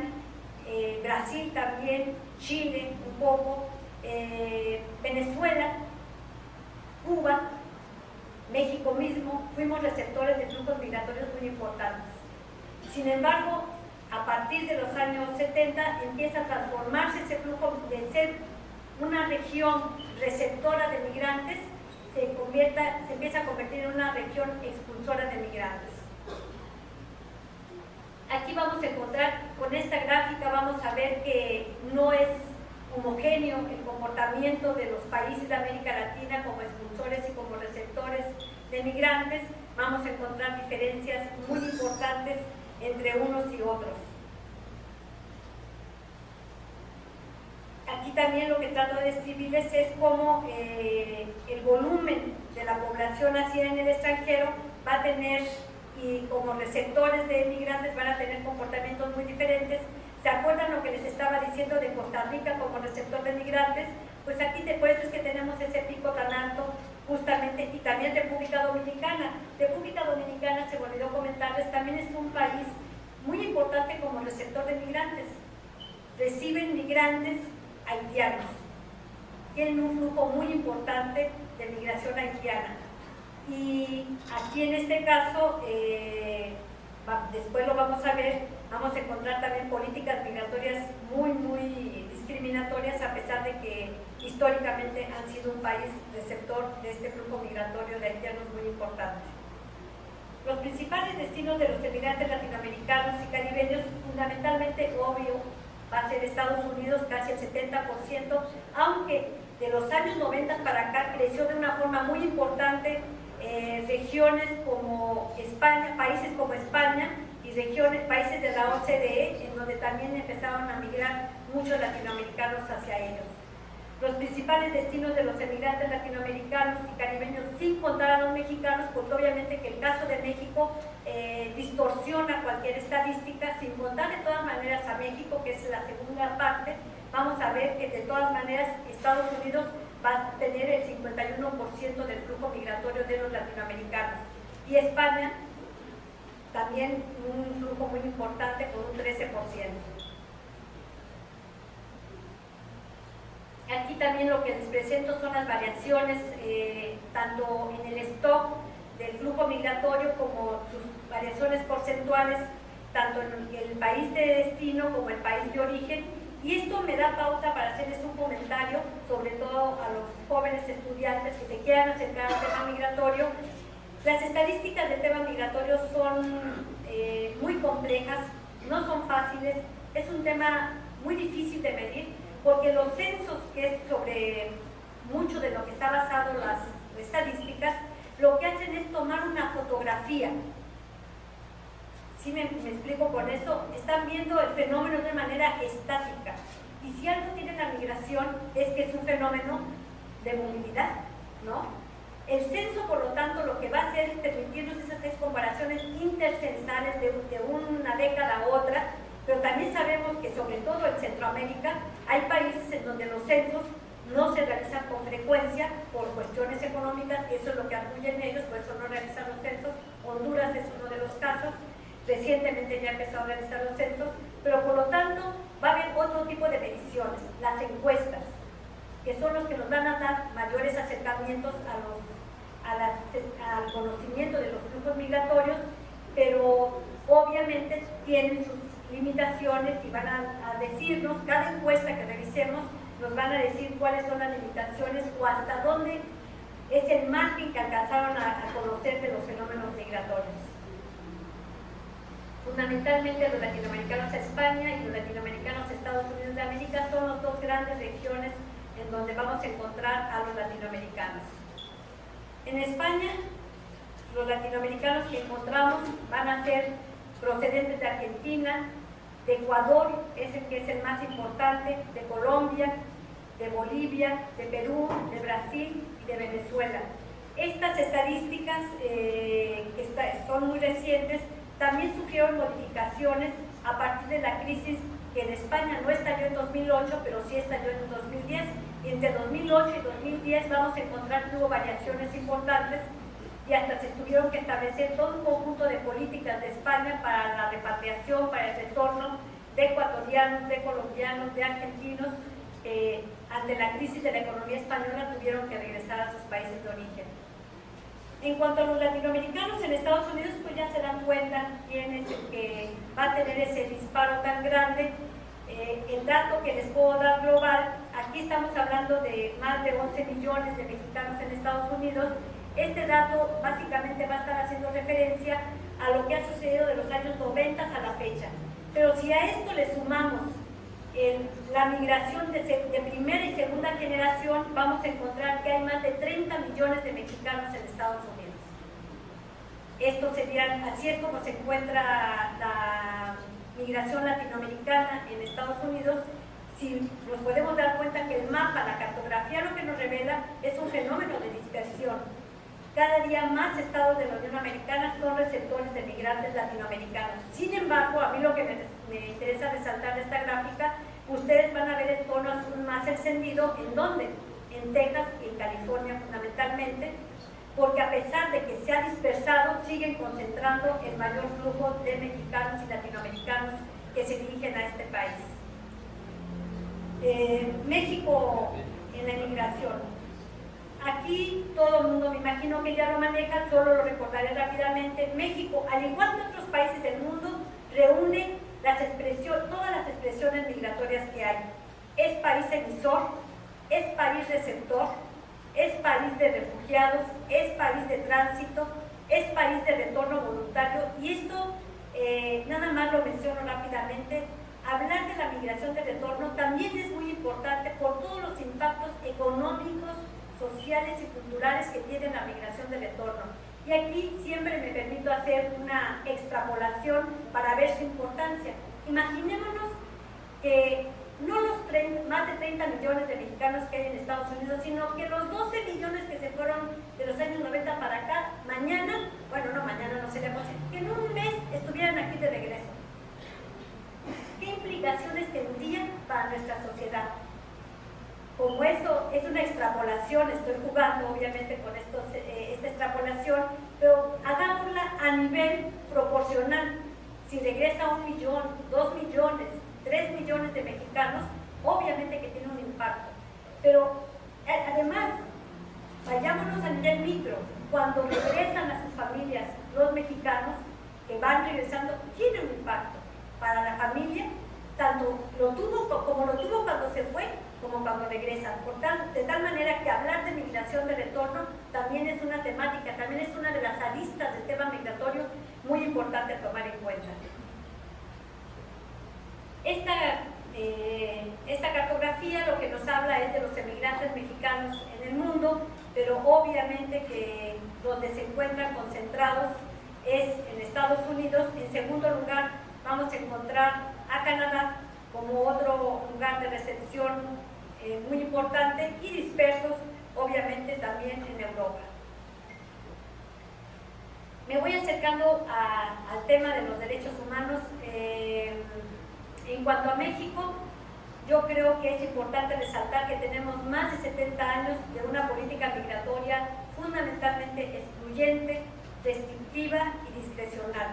Brasil también, Chile un poco, Venezuela, Cuba, México mismo, fuimos receptores de flujos migratorios muy importantes. Sin embargo, a partir de los años 70 empieza a transformarse ese flujo de ser una región receptora de migrantes, se empieza a convertir en una región expulsora de migrantes. Aquí vamos a encontrar, con esta gráfica vamos a ver que no es homogéneo el comportamiento de los países de América Latina como expulsores y como receptores de migrantes. Vamos a encontrar diferencias muy importantes entre unos y otros. Aquí también lo que trato de describirles es cómo el volumen de la población nacida en el extranjero va a tener, y como receptores de migrantes van a tener comportamientos muy diferentes. ¿Se acuerdan lo que les estaba diciendo de Costa Rica como receptor de migrantes? Pues aquí por eso es que tenemos ese pico tan alto justamente, y también República Dominicana. República Dominicana, se me olvidó comentarles, también es un país muy importante como receptor de migrantes. Reciben migrantes haitianos, tienen un flujo muy importante de migración haitiana. Y aquí en este caso, después lo vamos a ver, vamos a encontrar también políticas migratorias muy discriminatorias, a pesar de que históricamente han sido un país receptor de este flujo migratorio de haitianos muy importante. Los principales destinos destinos de los emigrantes latinoamericanos y caribeños, fundamentalmente, obvio, va a ser Estados Unidos, casi el 70%, aunque de los años 90 para acá creció de una forma muy importante regiones como España, países como España y regiones, países de la OCDE, en donde también empezaron a migrar muchos latinoamericanos hacia ellos. Los principales destinos de los emigrantes latinoamericanos y caribeños, sin contar a los mexicanos, porque obviamente que el caso de México distorsiona cualquier estadística, sin contar de todas maneras a México, que es la segunda parte, vamos a ver que de todas maneras Estados Unidos va a tener el 51% del flujo migratorio de los latinoamericanos, y España también un flujo muy importante con un 13%. Aquí también lo que les presento son las variaciones tanto en el stock del flujo migratorio como sus variaciones porcentuales, tanto en el país de destino como el país de origen, y esto me da pauta para hacerles un comentario, sobre todo a los jóvenes estudiantes que se quieran acercar al tema migratorio. Las estadísticas del tema migratorio son muy complejas, no son fáciles, es un tema muy difícil de medir, porque los censos, que es sobre mucho de lo que está basado las estadísticas, lo que hacen es tomar una fotografía. ¿Sí me explico con eso? Están viendo el fenómeno de manera estática, y si algo tiene la migración es que es un fenómeno de movilidad, ¿no? El censo, por lo tanto, lo que va a hacer es permitirnos esas comparaciones intercensales de una década a otra, pero también sabemos que sobre todo en Centroamérica hay países en donde los censos no se realizan con frecuencia por cuestiones económicas, y eso es lo que arguyen ellos, por eso no realizan los censos. Honduras es uno de los casos, recientemente ya empezó a realizar los censos, pero por lo tanto va a haber otro tipo de mediciones, las encuestas, que son los que nos van a dar mayores acercamientos al conocimiento de los flujos migratorios, pero obviamente tienen sus limitaciones y van a decirnos, cada encuesta que revisemos nos van a decir cuáles son las limitaciones o hasta dónde es el margen que alcanzaron a conocer de los fenómenos migratorios. Fundamentalmente los latinoamericanos a España y los latinoamericanos a Estados Unidos de América son las dos grandes regiones en donde vamos a encontrar a los latinoamericanos. En España, los latinoamericanos que encontramos van a ser procedentes de Argentina, de Ecuador, es el que es el más importante, de Colombia, de Bolivia, de Perú, de Brasil y de Venezuela. Estas estadísticas, que son muy recientes, también sufrieron modificaciones a partir de la crisis que en España no estalló en 2008, pero sí estalló en 2010. Y entre 2008 y 2010 vamos a encontrar que hubo variaciones importantes, y hasta se tuvieron que establecer todo un conjunto de políticas de España para la repatriación, para el retorno de ecuatorianos, de colombianos, de argentinos. Ante la crisis de la economía española tuvieron que regresar a sus países de origen. En cuanto a los latinoamericanos en Estados Unidos, pues ya se dan cuenta quién es el que va a tener ese disparo tan grande. El dato que les puedo dar global, aquí estamos hablando de más de 11 millones de mexicanos en Estados Unidos. Este dato básicamente va a estar haciendo referencia a lo que ha sucedido de los años 90 a la fecha. Pero si a esto le sumamos la migración de primera y segunda generación, vamos a encontrar que hay más de 30 millones de mexicanos en Estados Unidos. Esto sería, así es como se encuentra la migración latinoamericana en Estados Unidos. Si nos podemos dar cuenta que el mapa, la cartografía, lo que nos revela es un fenómeno de dispersión. Cada día más estados de la Unión Americana son receptores de migrantes latinoamericanos. Sin embargo, a mí lo que me interesa resaltar de esta gráfica, ustedes van a ver el tono azul más encendido, ¿en dónde? En Texas y en California fundamentalmente, porque a pesar de que se ha dispersado, siguen concentrando el mayor flujo de mexicanos y latinoamericanos que se dirigen a este país. México en la inmigración. Aquí todo el mundo, me imagino que ya lo maneja, solo lo recordaré rápidamente. México, al igual que otros países del mundo, reúne todas las expresiones migratorias que hay. Es país emisor, es país receptor, es país de refugiados, es país de tránsito, es país país de retorno voluntario, y esto nada más lo menciono rápidamente. Hablar de la migración de retorno también es muy importante por todos los impactos económicos, sociales y culturales que tiene la migración de retorno. Y aquí siempre me permito hacer una extrapolación para ver su importancia. Imaginémonos que no los más de 30 millones de mexicanos que hay en Estados Unidos, sino que los 12 millones que se fueron de los años 90 para acá, mañana, bueno, no, mañana no sería posible, que en un mes estuvieran aquí de regreso. ¿Qué implicaciones tendrían para nuestra sociedad? Como eso es una extrapolación, estoy jugando obviamente con esta extrapolación, pero hagámosla a nivel proporcional. Si regresa 1 millón, 2 millones, 3 millones de mexicanos, obviamente que tiene un impacto. Pero además, vayámonos a nivel micro, cuando regresan a sus familias los mexicanos que van regresando, tiene un impacto para la familia, tanto lo tuvo cuando se fue, como cuando regresan. De tal manera que hablar de migración de retorno también es una temática, también es una de las aristas del tema migratorio muy importante a tomar en cuenta. Esta cartografía lo que nos habla es de los emigrantes mexicanos en el mundo, pero obviamente que donde se encuentran concentrados es en Estados Unidos. En segundo lugar vamos a encontrar a Canadá como otro lugar de recepción muy importante, y dispersos obviamente también en Europa. Me voy acercando al tema de los derechos humanos. En cuanto a México, yo creo que es importante resaltar que tenemos más de 70 años de una política migratoria fundamentalmente excluyente, restrictiva y discrecional.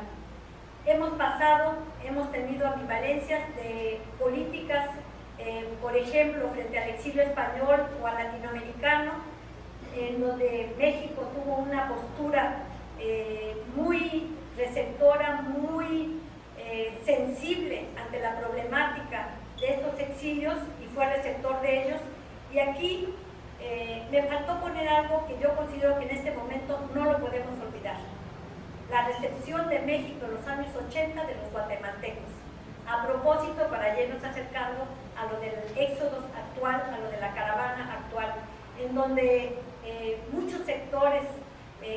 Hemos tenido ambivalencias de políticas, por ejemplo, frente al exilio español o al latinoamericano, en donde México tuvo una postura muy receptora, muy sensible ante la problemática de estos exilios, y fue receptor de ellos. Y aquí me faltó poner algo que yo considero que en este momento no lo podemos olvidar: la recepción de México en los años 80 de los guatemaltecos. A propósito, para irnos acercando a lo del éxodo actual, a lo de la caravana actual, en donde muchos sectores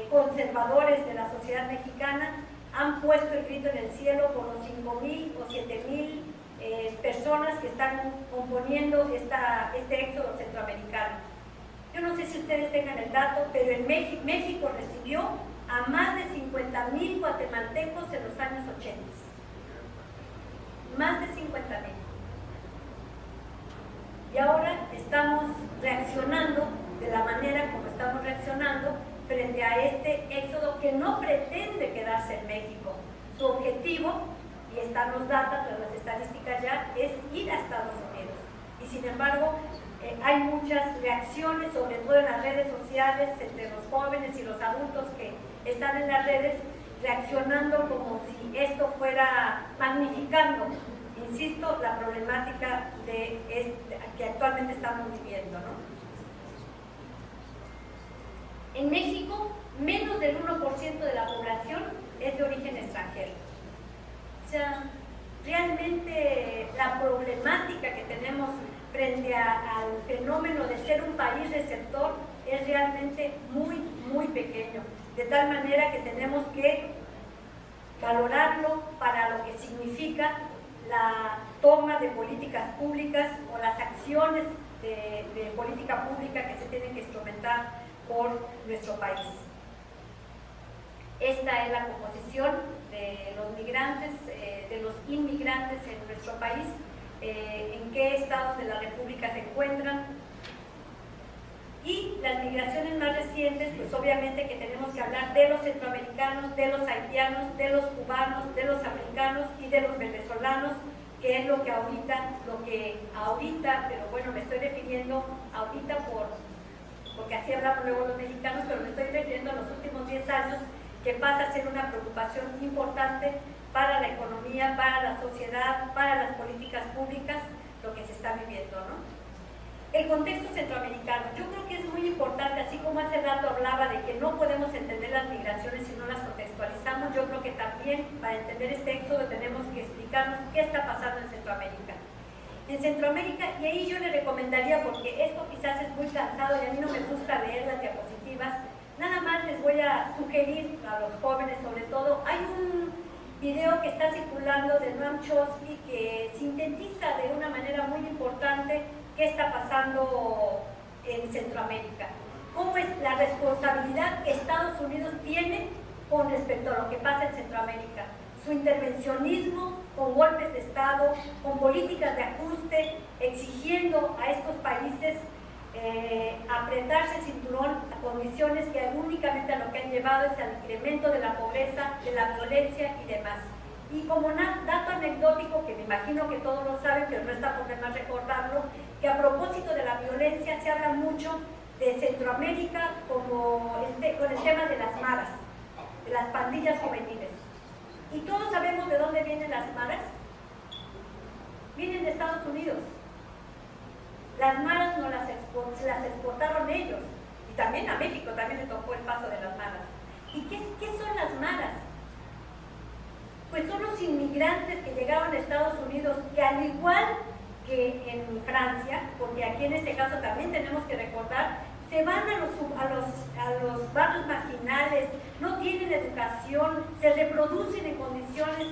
conservadores de la sociedad mexicana han puesto el grito en el cielo por los 5,000 o 7,000 personas que están componiendo este éxodo centroamericano. Yo no sé si ustedes tengan el dato, pero en México recibió a más de 50,000 guatemaltecos en los años 80. Más de 50,000. Y ahora estamos reaccionando de la manera como estamos reaccionando frente a este éxodo que no pretende quedarse en México. Su objetivo, y están los datos, las estadísticas ya, es ir a Estados Unidos. Y sin embargo, hay muchas reacciones, sobre todo en las redes sociales, entre los jóvenes y los adultos que están en las redes, reaccionando como si esto fuera magnificando, insisto, la problemática que actualmente estamos viviendo, ¿no? En México, menos del 1% de la población es de origen extranjero. O sea, realmente la problemática que tenemos frente al fenómeno de ser un país receptor es realmente muy, muy pequeño. De tal manera que tenemos que valorarlo para lo que significa la toma de políticas públicas o las acciones de política pública que se tienen que instrumentar por nuestro país. Esta es la composición de los migrantes, de los inmigrantes en nuestro país, en qué estados de la República se encuentran. Y las migraciones más recientes, pues obviamente que tenemos que hablar de los centroamericanos, de los haitianos, de los cubanos, de los africanos y de los venezolanos, que es lo que ahorita, pero bueno, me estoy refiriendo ahorita porque así hablamos luego los mexicanos, pero me estoy refiriendo a los últimos 10 años, que pasa a ser una preocupación importante para la economía, para la sociedad, para las políticas públicas, lo que se está viviendo, ¿no? el contexto centroamericano. Yo creo que es muy importante, así como hace rato hablaba de que no podemos entender las migraciones si no las contextualizamos, yo creo que también para entender este éxodo tenemos que explicarnos qué está pasando en Centroamérica. En Centroamérica, y ahí yo le recomendaría, porque esto quizás es muy cansado y a mí no me gusta leer las diapositivas, nada más les voy a sugerir a los jóvenes sobre todo, hay un video que está circulando de Noam Chomsky que sintetiza de una manera muy importante qué está pasando en Centroamérica, cómo es la responsabilidad que Estados Unidos tiene con respecto a lo que pasa en Centroamérica, su intervencionismo con golpes de Estado, con políticas de ajuste, exigiendo a estos países apretarse el cinturón a condiciones que únicamente a lo que han llevado es al incremento de la pobreza, de la violencia y demás. Y como dato anecdótico, que me imagino que todos lo saben, pero no está por demás recordarlo, que a propósito de la violencia se habla mucho de Centroamérica como con el tema de las maras, de las pandillas juveniles. Y todos sabemos de dónde vienen las maras. Vienen de Estados Unidos. Las maras no las exportaron ellos. Y también a México también le tocó el paso de las maras. ¿Y qué son las maras? Pues son los inmigrantes que llegaron a Estados Unidos, que al igual que en Francia, porque aquí en este caso también tenemos que recordar, se van a los barrios marginales, no tienen educación, se reproducen en condiciones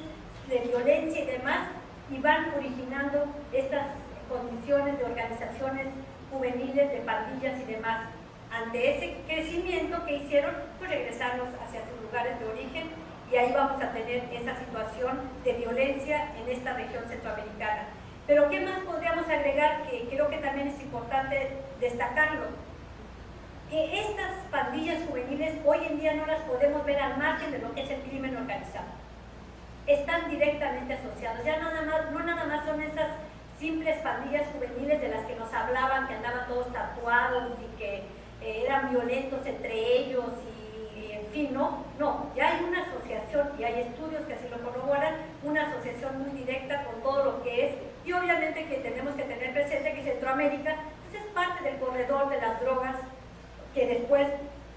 de violencia y demás, y van originando estas condiciones de organizaciones juveniles, de pandillas y demás. Ante ese crecimiento que hicieron, pues regresarlos hacia sus lugares de origen, y ahí vamos a tener esa situación de violencia en esta región centroamericana. Pero ¿qué más podríamos agregar? Que creo que también es importante destacarlo. Que estas pandillas juveniles hoy en día no las podemos ver al margen de lo que es el crimen organizado. Están directamente asociados. Ya no nada más son esas simples pandillas juveniles de las que nos hablaban, que andaban todos tatuados y que eran violentos entre ellos y en fin, no, ya hay una asociación y hay estudios que así lo corroboran, una asociación muy directa con todo lo que es, y obviamente que tenemos que tener presente que Centroamérica pues, es parte del corredor de las drogas que después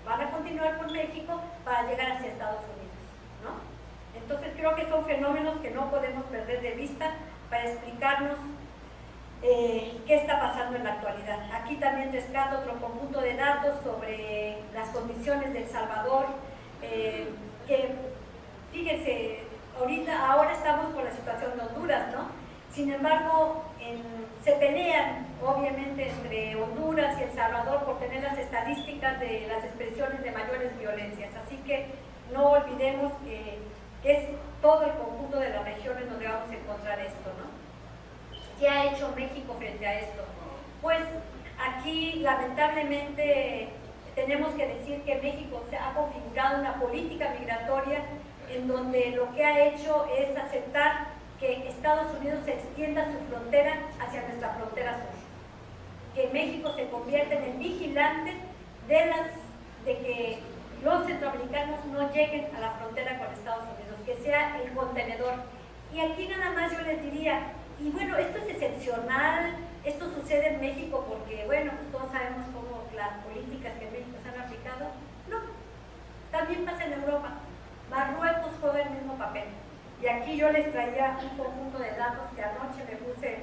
van a continuar por México para llegar hacia Estados Unidos, ¿no? Entonces creo que son fenómenos que no podemos perder de vista para explicarnos qué está pasando en la actualidad. Aquí también rescato otro conjunto de datos sobre las condiciones de El Salvador, que fíjense, ahora estamos con la situación de Honduras, ¿no? Sin embargo, se pelean obviamente entre Honduras y El Salvador por tener las estadísticas de las expresiones de mayores violencias, así que no olvidemos que es todo el conjunto de las regiones donde vamos a encontrar esto, ¿no? ¿Qué ha hecho México frente a esto? Pues aquí lamentablemente tenemos que decir que México se ha configurado una política migratoria en donde lo que ha hecho es aceptar que Estados Unidos extienda su frontera hacia nuestra frontera sur, que México se convierta en el vigilante de que los centroamericanos no lleguen a la frontera con Estados Unidos, que sea el contenedor. Y aquí nada más yo les diría, y bueno, esto es excepcional, esto sucede en México porque, bueno, pues todos sabemos cómo las políticas que en México se han aplicado, no, también pasa en Europa. Marruecos juega el mismo papel. Y aquí yo les traía un conjunto de datos que anoche me puse,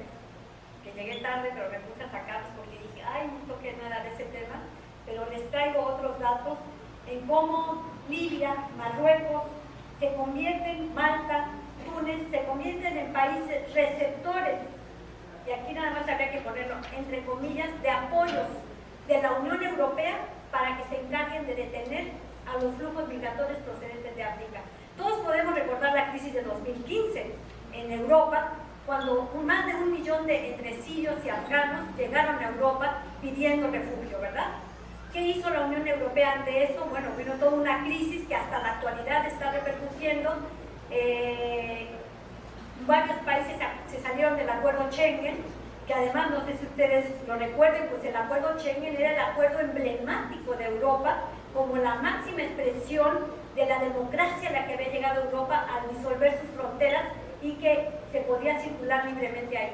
que llegué tarde, pero me puse a sacarlos porque dije, ay, no toqué nada de ese tema, pero les traigo otros datos en cómo Libia, Marruecos, se convierten, Malta, Túnez, se convierten en países receptores, y aquí nada más habría que ponerlo entre comillas, de apoyos de la Unión Europea para que se encarguen de detener a los flujos migratorios procedentes de África. Todos podemos recordar la crisis de 2015 en Europa, cuando más de 1 millón entre sirios y afganos llegaron a Europa pidiendo refugio, ¿verdad? ¿Qué hizo la Unión Europea ante eso? Bueno, vino toda una crisis que hasta la actualidad está repercutiendo. Varios países se salieron del acuerdo Schengen, que además, no sé si ustedes lo recuerden, pues el acuerdo Schengen era el acuerdo emblemático de Europa como la máxima expresión de la democracia a la que había llegado Europa al disolver sus fronteras y que se podía circular libremente ahí.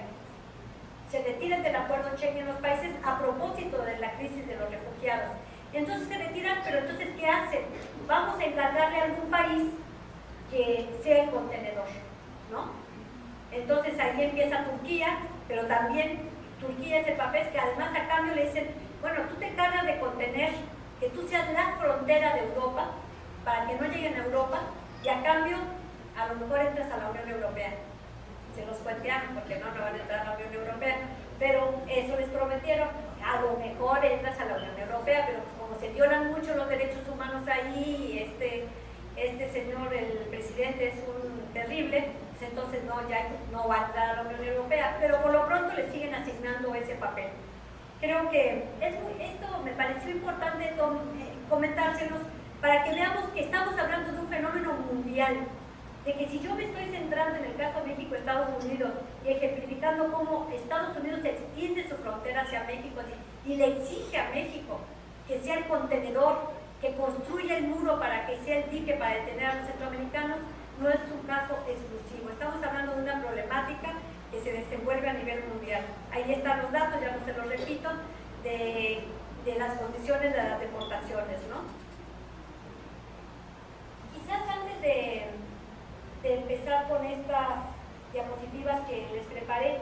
se retiran del acuerdo Schengen los países a propósito de la crisis de los refugiados. Entonces se retiran, pero entonces ¿qué hacen? Vamos a encargarle a algún país que sea el contenedor, ¿no? Entonces ahí empieza Turquía, pero también Turquía es el papel que además a cambio le dicen, bueno, tú te encargas de contener, que tú seas la frontera de Europa, para que no lleguen a Europa, y a cambio a lo mejor entras a la Unión Europea. Se los cuentearon porque no van a entrar a la Unión Europea, pero eso les prometieron, a lo mejor entras a la Unión Europea, pero como se violan mucho los derechos humanos ahí, este señor, el presidente, es un terrible, pues entonces no, ya no va a entrar a la Unión Europea, pero por lo pronto le siguen asignando ese papel. Creo que esto me pareció importante comentárselos para que veamos que estamos hablando de un fenómeno mundial, de que si yo me estoy centrando en el caso México-Estados Unidos y ejemplificando cómo Estados Unidos extiende su frontera hacia México y le exige a México que sea el contenedor, que construya el muro para que sea el dique para detener a los centroamericanos, no es un caso exclusivo. Estamos hablando de una problemática que se desenvuelve a nivel mundial. Ahí están los datos, ya no se los repito, de las condiciones de las deportaciones, ¿no? Quizás antes de empezar con estas diapositivas que les preparé,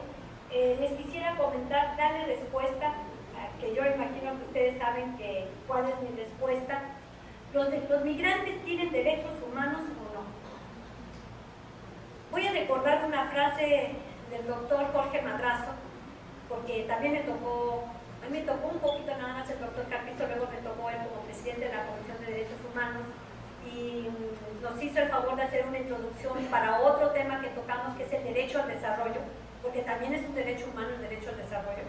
les quisiera comentar, darle respuesta, que yo imagino que ustedes saben cuál es mi respuesta. ¿Los migrantes tienen derechos humanos o no? Voy a recordar una frase del doctor Jorge Madrazo, porque también a mí me tocó un poquito nada más el doctor Capito, luego me tocó él como presidente de la Comisión de Derechos Humanos, y nos hizo el favor de hacer una introducción para otro tema que tocamos, que es el derecho al desarrollo, porque también es un derecho humano el derecho al desarrollo.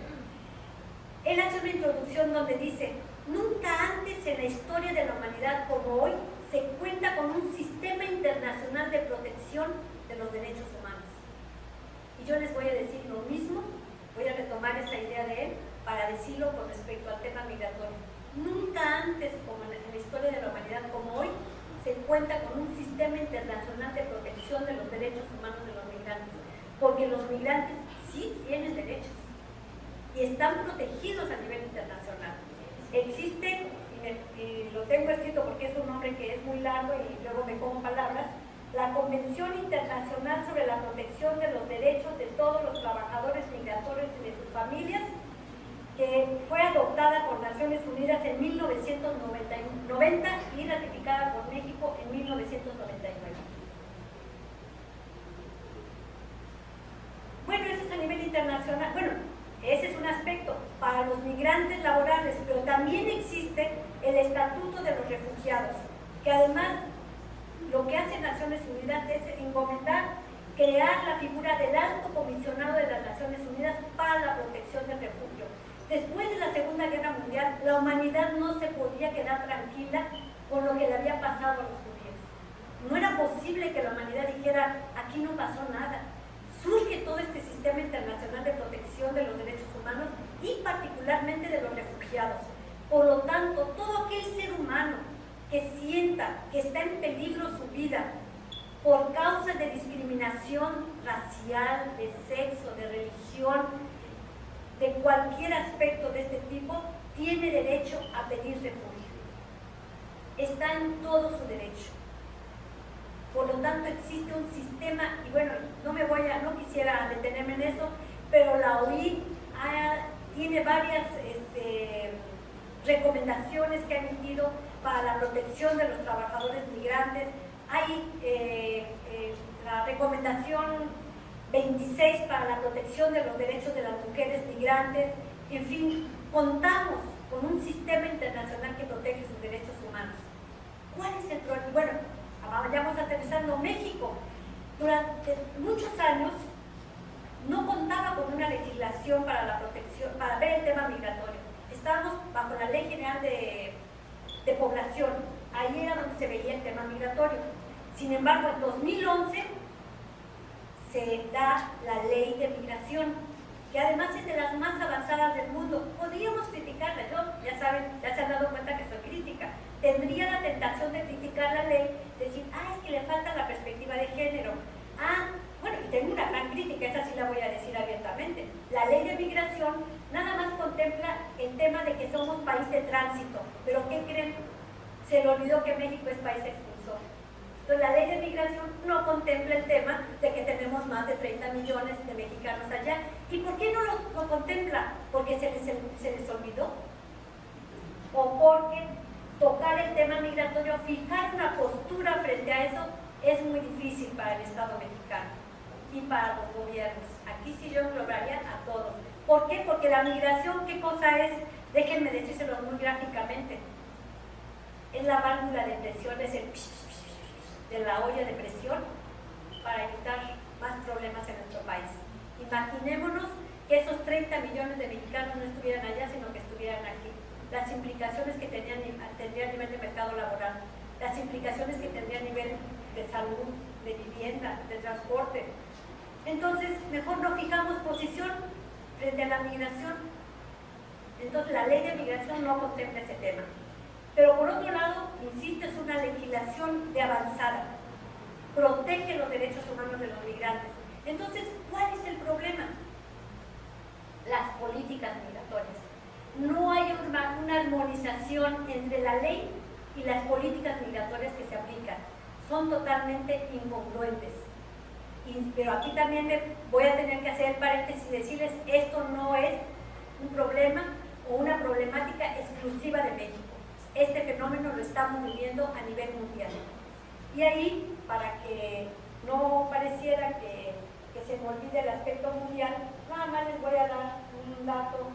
Él hace una introducción donde dice: nunca antes en la historia de la humanidad como hoy se cuenta con un sistema internacional de protección de los derechos humanos. Y yo les voy a decir lo mismo, voy a retomar esa idea de él para decirlo con respecto al tema migratorio. Nunca antes como en la historia de la humanidad como hoy se cuenta con un sistema internacional de protección de los derechos humanos de los migrantes, porque los migrantes sí tienen derechos y están protegidos a nivel internacional. Existe, y lo tengo escrito porque es un nombre que es muy largo y luego me como palabras, la Convención Internacional sobre la Protección de los Derechos de todos los trabajadores migratorios y de sus familias, que fue adoptada por Naciones Unidas en 1990 y ratificada por México en 1999. Bueno, eso es a nivel internacional. Bueno, ese es un aspecto para los migrantes laborales, pero también existe el Estatuto de los Refugiados, que además lo que hace Naciones Unidas es encomendar crear la figura del Alto Comisionado de las Naciones Unidas para la protección del refugio. Después de la Segunda Guerra Mundial, la humanidad no se podía quedar tranquila con lo que le había pasado a los judíos. No era posible que la humanidad dijera: aquí no pasó nada. Surge todo este sistema internacional de protección de los derechos humanos y particularmente de los refugiados. Por lo tanto, todo aquel ser humano que sienta que está en peligro su vida por causa de discriminación racial, de sexo, de religión, de cualquier aspecto de este tipo, tiene derecho a pedir refugio. Está en todo su derecho. Por lo tanto, existe un sistema, y bueno, no quisiera detenerme en eso, pero la OIT tiene varias recomendaciones que ha emitido para la protección de los trabajadores migrantes. Hay la recomendación 26 para la protección de los derechos de las mujeres migrantes. En fin, contamos con un sistema internacional que protege sus derechos humanos. ¿Cuál es el problema? Bueno, vayamos aterrizando. México durante muchos años no contaba con una legislación para la protección, para ver el tema migratorio. Estábamos bajo la Ley General de Población, ahí era donde se veía el tema migratorio. Sin embargo, en 2011 se da la Ley de Migración, que además es de las más avanzadas del mundo. Podríamos criticarla, ya saben, ya se han dado cuenta que soy crítica. Tendría la tentación de criticar la ley, decir: es que le falta la perspectiva de género. Bueno, y tengo una gran crítica, esa sí la voy a decir abiertamente. La ley de migración nada más contempla el tema de que somos país de tránsito, pero ¿qué creen? Se le olvidó que México es país expulsor. Entonces la ley de migración no contempla el tema de que tenemos más de 30 millones de mexicanos allá. ¿Y por qué no lo contempla? ¿Porque se les olvidó? ¿O porque tocar el tema migratorio, fijar una postura frente a eso, es muy difícil para el Estado mexicano y para los gobiernos? Aquí sí yo englobaría a todos. ¿Por qué? Porque la migración, ¿qué cosa es? Déjenme decírselo muy gráficamente. Es la válvula de presión, es el de la olla de presión para evitar más problemas en nuestro país. Imaginémonos que esos 30 millones de mexicanos no estuvieran allá, sino que estuvieran aquí. Las implicaciones que tendría a nivel de mercado laboral, las implicaciones que tendría a nivel de salud, de vivienda, de transporte. Entonces, mejor no fijamos posición frente a la migración. Entonces, la ley de migración no contempla ese tema. Pero por otro lado, insisto, es una legislación de avanzada. Protege los derechos humanos de los migrantes. Entonces, ¿cuál es el problema? Las políticas migratorias. No hay una armonización entre la ley y las políticas migratorias que se aplican. Son totalmente incongruentes. Pero aquí también voy a tener que hacer el paréntesis y decirles, esto no es un problema o una problemática exclusiva de México. Este fenómeno lo estamos viviendo a nivel mundial. Y ahí, para que no pareciera que se me olvide el aspecto mundial, nada más les voy a dar un dato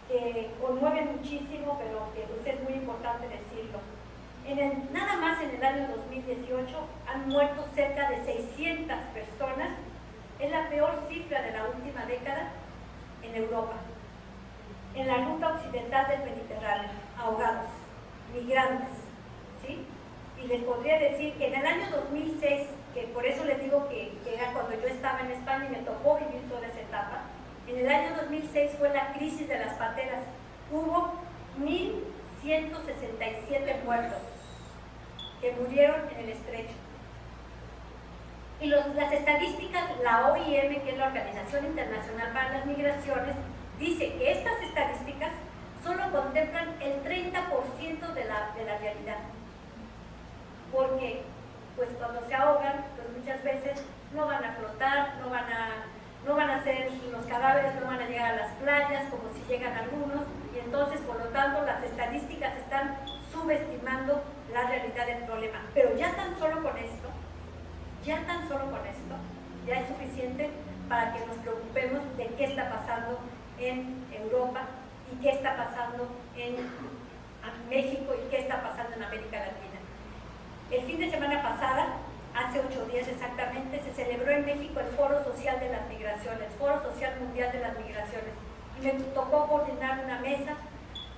que conmueve muchísimo, pero que pues, es muy importante decirlo. Nada más en el año 2018 han muerto cerca de 600 personas, es la peor cifra de la última década en Europa, en la ruta occidental del Mediterráneo, ahogados, migrantes, ¿sí? Y les podría decir que en el año 2006, que por eso les digo que era cuando yo estaba en España y me tocó vivir toda esa etapa, en el año 2006 fue la crisis de las pateras, hubo 1.167 muertos que murieron en el estrecho. Y las estadísticas, la OIM, que es la Organización Internacional para las Migraciones, dice que estas estadísticas solo contemplan el 30% de la realidad. Porque pues cuando se ahogan, pues muchas veces no van a flotar, no van a ser, los cadáveres no van a llegar a las playas como si llegan algunos, y entonces por lo tanto las estadísticas están subestimando la realidad del problema. Pero ya tan solo con esto, ya es suficiente para que nos preocupemos de qué está pasando en Europa y qué está pasando en México y qué está pasando en América Latina. El fin de semana pasada, hace 8 días exactamente, se celebró en México el Foro Social de las Migraciones, el Foro Social Mundial de las Migraciones, y me tocó coordinar una mesa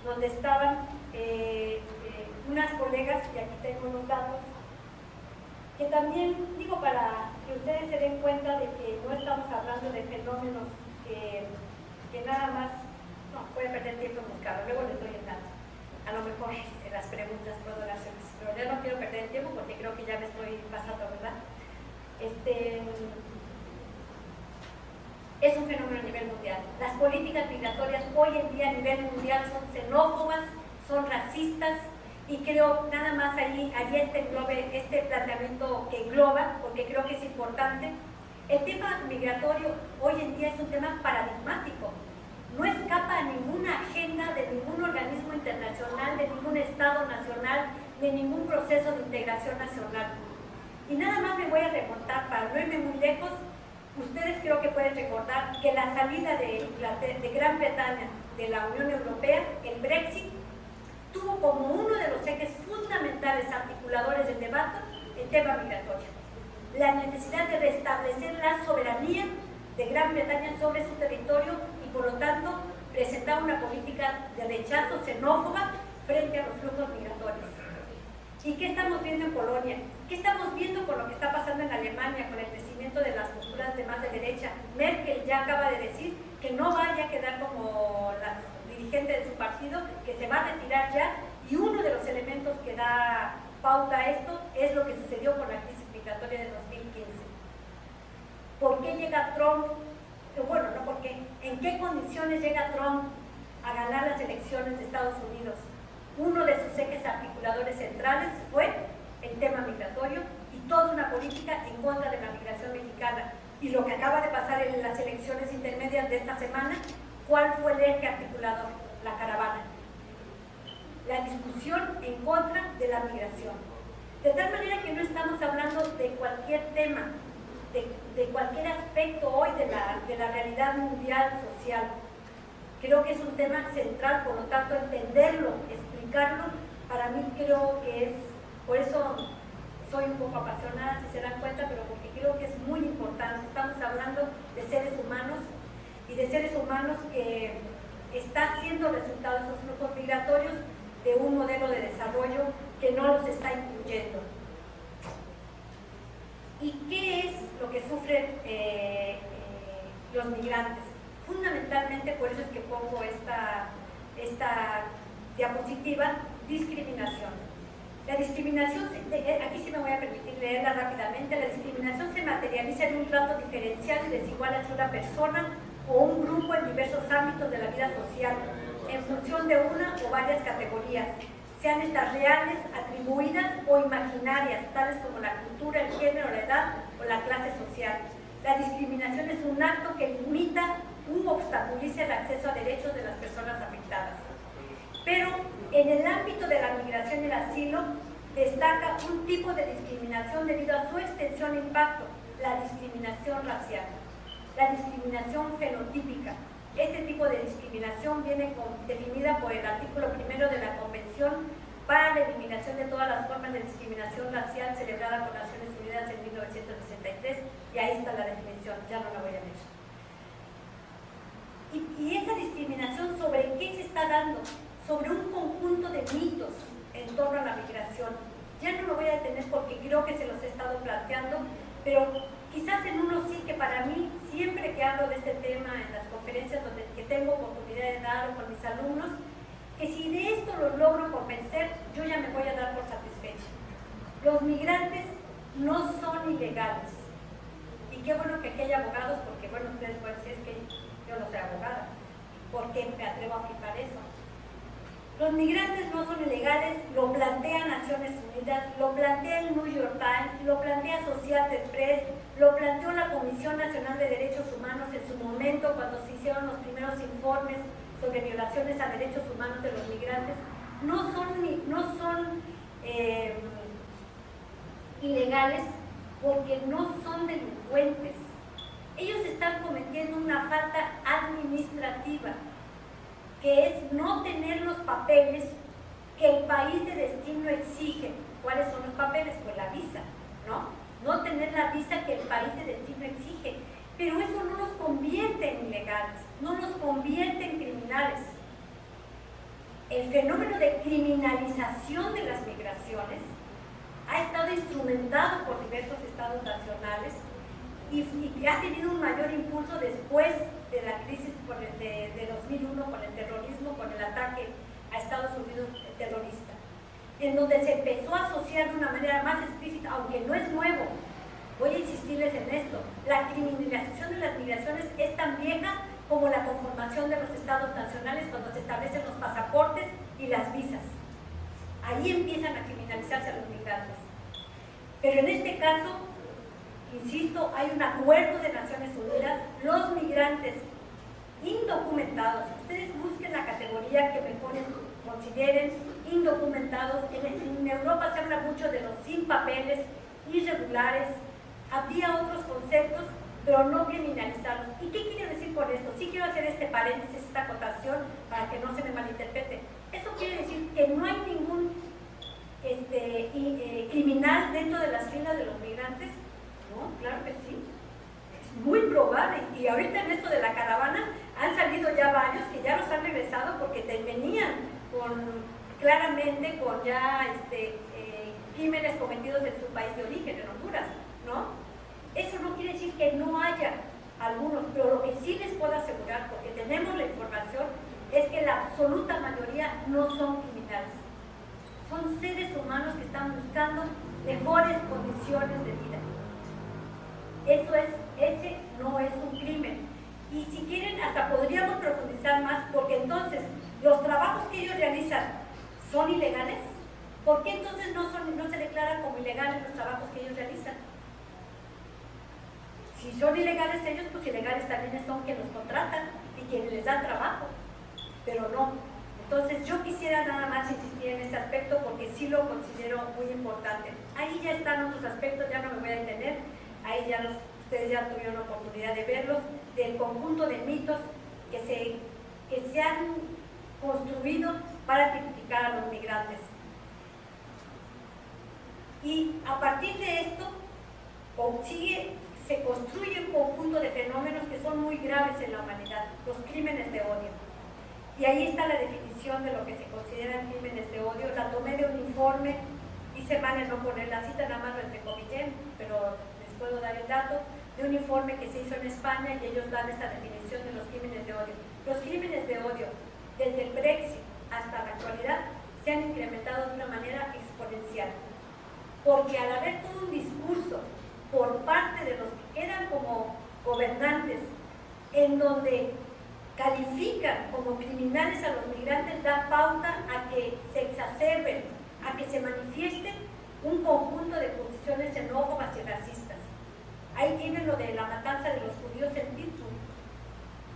donde estaban unas colegas, y aquí tengo unos datos, que también digo para que ustedes se den cuenta de que no estamos hablando de fenómenos que nada más, no, voy a perder tiempo en buscarlo, luego les doy el dato. A lo mejor en las preguntas puedo dárselas, pero ya no quiero perder el tiempo porque creo que ya me estoy pasando, ¿verdad? Es un fenómeno a nivel mundial. Las políticas migratorias hoy en día a nivel mundial son xenófobas, son racistas, y creo nada más ahí haría este planteamiento que engloba, porque creo que es importante. El tema migratorio hoy en día es un tema paradigmático. No escapa a ninguna agenda de ningún organismo internacional, de ningún Estado nacional, de ningún proceso de integración nacional. Y nada más me voy a remontar, para no irme muy lejos, ustedes creo que pueden recordar que la salida de Gran Bretaña de la Unión Europea, el Brexit, tuvo como uno de los ejes fundamentales articuladores del debate el tema migratorio. La necesidad de restablecer la soberanía de Gran Bretaña sobre su territorio y por lo tanto presentar una política de rechazo xenófoba frente a los flujos migratorios. ¿Y qué estamos viendo en Polonia? ¿Qué estamos viendo con lo que está pasando en Alemania, con el crecimiento de las posturas de más de derecha? Merkel ya acaba de decir que no vaya a quedar como la dirigente de su partido, que se va a retirar ya, y uno de los elementos que da pauta a esto es lo que sucedió con la crisis migratoria de 2015. llega Trump, bueno, no por qué, en qué condiciones llega Trump a ganar las elecciones de Estados Unidos. Uno de sus ejes articuladores centrales fue el tema migratorio y toda una política en contra de la migración mexicana. Y lo que acaba de pasar en las elecciones intermedias de esta semana, ¿cuál fue el eje articulador? La caravana. La discusión en contra de la migración. De tal manera que no estamos hablando de cualquier tema, de cualquier aspecto hoy de la realidad mundial, social. Creo que es un tema central, por lo tanto entenderlo, explicarlo, para mí creo que es, por eso soy un poco apasionada, si se dan cuenta, pero porque creo que es muy importante. Estamos hablando de seres humanos y de seres humanos que están siendo resultado de esos flujos migratorios de un modelo de desarrollo que no los está incluyendo. ¿Y qué es lo que sufren los migrantes? Fundamentalmente, por eso es que pongo esta diapositiva, discriminación. La discriminación, aquí sí me voy a permitir leerla rápidamente, la discriminación se materializa en un trato diferencial y desigual hacia una persona o un grupo en diversos ámbitos de la vida social, en función de una o varias categorías, sean estas reales, atribuidas o imaginarias, tales como la cultura, el género, la edad o la clase social. La discriminación es un acto que limita u obstaculiza el acceso a derechos de las personas afectadas. Pero en el ámbito de la migración y el asilo destaca un tipo de discriminación debido a su extensión e impacto, la discriminación racial, la discriminación fenotípica. Este tipo de discriminación viene definida por el artículo 1 de la Convención para la Eliminación de todas las formas de discriminación racial celebrada por Naciones Unidas en 1963, y ahí está la definición, ya no la voy a leer. Y esa discriminación, ¿sobre qué se está dando? Sobre un conjunto de mitos en torno a la migración. Ya no lo voy a detener porque creo que se los he estado planteando, pero quizás en uno sí, que para mí, siempre que hablo de este tema en las conferencias que tengo oportunidad de dar con mis alumnos, que si de esto los logro convencer, yo ya me voy a dar por satisfecha. Los migrantes no son ilegales. Y qué bueno que aquí hay abogados, porque bueno, ustedes pueden decir que yo no soy abogada, porque me atrevo a aplicar eso. Los migrantes no son ilegales, lo plantea Naciones Unidas, lo plantea el New York Times, lo plantea Associated Press, lo planteó la Comisión Nacional de Derechos Humanos en su momento cuando se hicieron los primeros informes sobre violaciones a derechos humanos de los migrantes. No son ilegales porque no son delincuentes. Ellos están cometiendo una falta administrativa, que es no tener los papeles que el país de destino exige. ¿Cuáles son los papeles? Pues la visa, ¿no? No tener la visa que el país de destino exige. Pero eso no los convierte en ilegales, no los convierte en criminales. El fenómeno de criminalización de las migraciones ha estado instrumentado por diversos estados nacionales y ha tenido un mayor impulso después de la crisis de 2001 con el terrorismo, con el ataque a Estados Unidos terrorista, en donde se empezó a asociar de una manera más explícita, aunque no es nuevo, voy a insistirles en esto, la criminalización de las migraciones es tan vieja como la conformación de los estados nacionales cuando se establecen los pasaportes y las visas. Ahí empiezan a criminalizarse a los migrantes. Pero en este caso, insisto, hay un acuerdo de Naciones Unidas, los migrantes indocumentados, ustedes busquen la categoría que mejor consideren, indocumentados. En Europa se habla mucho de los sin papeles, irregulares, había otros conceptos, pero no criminalizarlos. ¿Y qué quiero decir por esto? Sí quiero hacer este paréntesis, esta acotación, para que no se me malinterprete. Eso quiere decir que no hay ningún criminal dentro de las filas de los migrantes. No, claro que sí. Es muy probable. Y ahorita en esto de la caravana han salido ya varios que ya los han regresado porque venían claramente con ya crímenes cometidos en su país de origen, en Honduras, ¿no? Eso no quiere decir que no haya algunos, pero lo que sí les puedo asegurar, porque tenemos la información, es que la absoluta mayoría no son criminales. Son seres humanos que están buscando mejores condiciones de vida. Ese no es Si son ilegales ellos, pues ilegales también son quienes los contratan y quienes les dan trabajo, pero no. Entonces yo quisiera nada más insistir en este aspecto porque sí lo considero muy importante. Ahí ya están otros aspectos, ya no me voy a detener, ahí ya ustedes ya tuvieron la oportunidad de verlos, del conjunto de mitos que se han construido para criticar a los migrantes. Y a partir de esto se construye un conjunto de fenómenos que son muy graves en la humanidad, los crímenes de odio. Y ahí está la definición de lo que se consideran crímenes de odio. La tomé de un informe, hice mal en no poner la cita, nada más lo entrecomillé, pero les puedo dar el dato, de un informe que se hizo en España y ellos dan esta definición de los crímenes de odio. Los crímenes de odio, desde el Brexit hasta la actualidad, se han incrementado de una manera exponencial. Porque al haber todo un discurso por parte de los que quedan como gobernantes, en donde califican como criminales a los migrantes, da pauta a que se exacerben, a que se manifiesten un conjunto de posiciones xenófobas y racistas. Ahí tienen lo de la matanza de los judíos en Pittsburgh.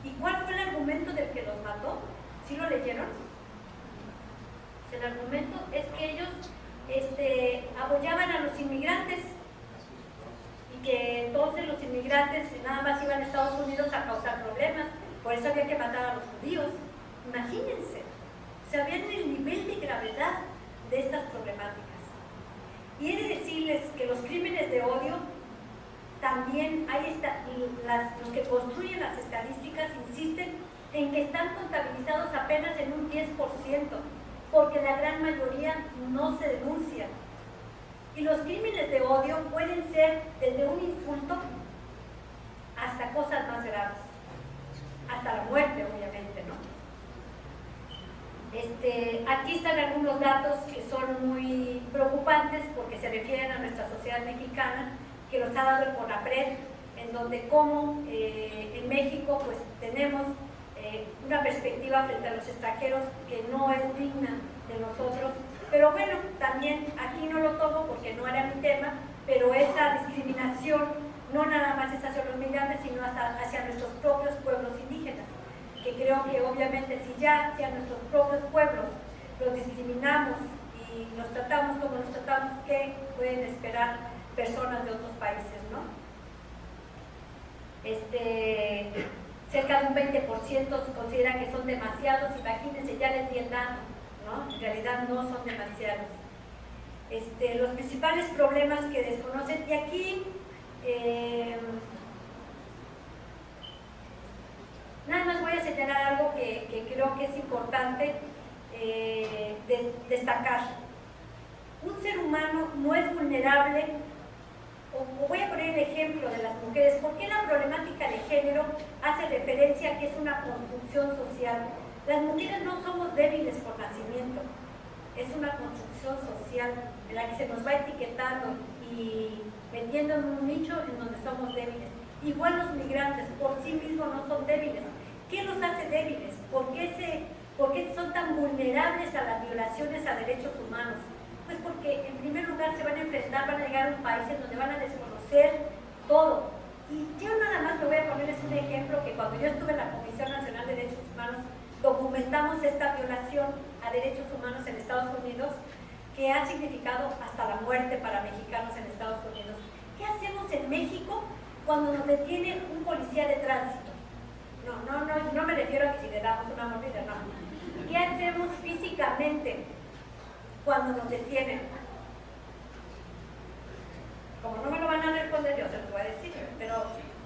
¿Y cuál fue el argumento del que los mató? ¿Sí lo leyeron? El argumento es que ellos apoyaban a los inmigrantes y que entonces los inmigrantes nada más iban a Estados Unidos a causar problemas, por eso había que matar a los judíos. Imagínense, sabían el nivel de gravedad de estas problemáticas. Y he de decirles que los crímenes de odio también los que construyen las estadísticas insisten en que están contabilizados apenas en un 10%, porque la gran mayoría no se denuncian. Y los crímenes de odio pueden ser desde un insulto hasta cosas más graves, hasta la muerte, obviamente, ¿no? Aquí están algunos datos que son muy preocupantes porque se refieren a nuestra sociedad mexicana, que los ha dado el CONAPRED, en donde como en México pues tenemos una perspectiva frente a los extranjeros que no es digna de nosotros, pero bueno, también aquí no lo tomo porque no era mi tema, pero esa discriminación no nada más es hacia los migrantes, sino hacia nuestros propios pueblos indígenas, que creo que obviamente si ya hacia nuestros propios pueblos los discriminamos y nos tratamos como nos tratamos, ¿qué pueden esperar personas de otros países, no? Cerca de un 20% consideran que son demasiados, imagínense, ya les di el dato, ¿no? En realidad no son demasiados. Los principales problemas que desconocen, y aquí nada más voy a señalar algo que creo que es importante destacar. Un ser humano no es vulnerable, o voy a poner el ejemplo de las mujeres. ¿Por qué la problemática de género hace referencia a que es una construcción social? Las mujeres no somos débiles por nacimiento, es una construcción social en la que se nos va etiquetando y metiendo en un nicho en donde somos débiles. Igual los migrantes por sí mismos no son débiles. ¿Qué los hace débiles? ¿Por qué son tan vulnerables a las violaciones a derechos humanos? Pues porque en primer lugar se van a enfrentar, van a llegar a un país en donde van a desconocer todo. Y yo nada más me voy a ponerles un ejemplo que cuando yo estuve en la Comisión Nacional de Derechos Humanos documentamos esta violación a derechos humanos en Estados Unidos, que ha significado hasta la muerte para mexicanos en Estados Unidos. ¿Qué hacemos en México cuando nos detiene un policía de tránsito? No me refiero a que si le damos una mordida, no. ¿Qué hacemos físicamente cuando nos detienen? Como no me lo van a responder, yo se los voy a decir, pero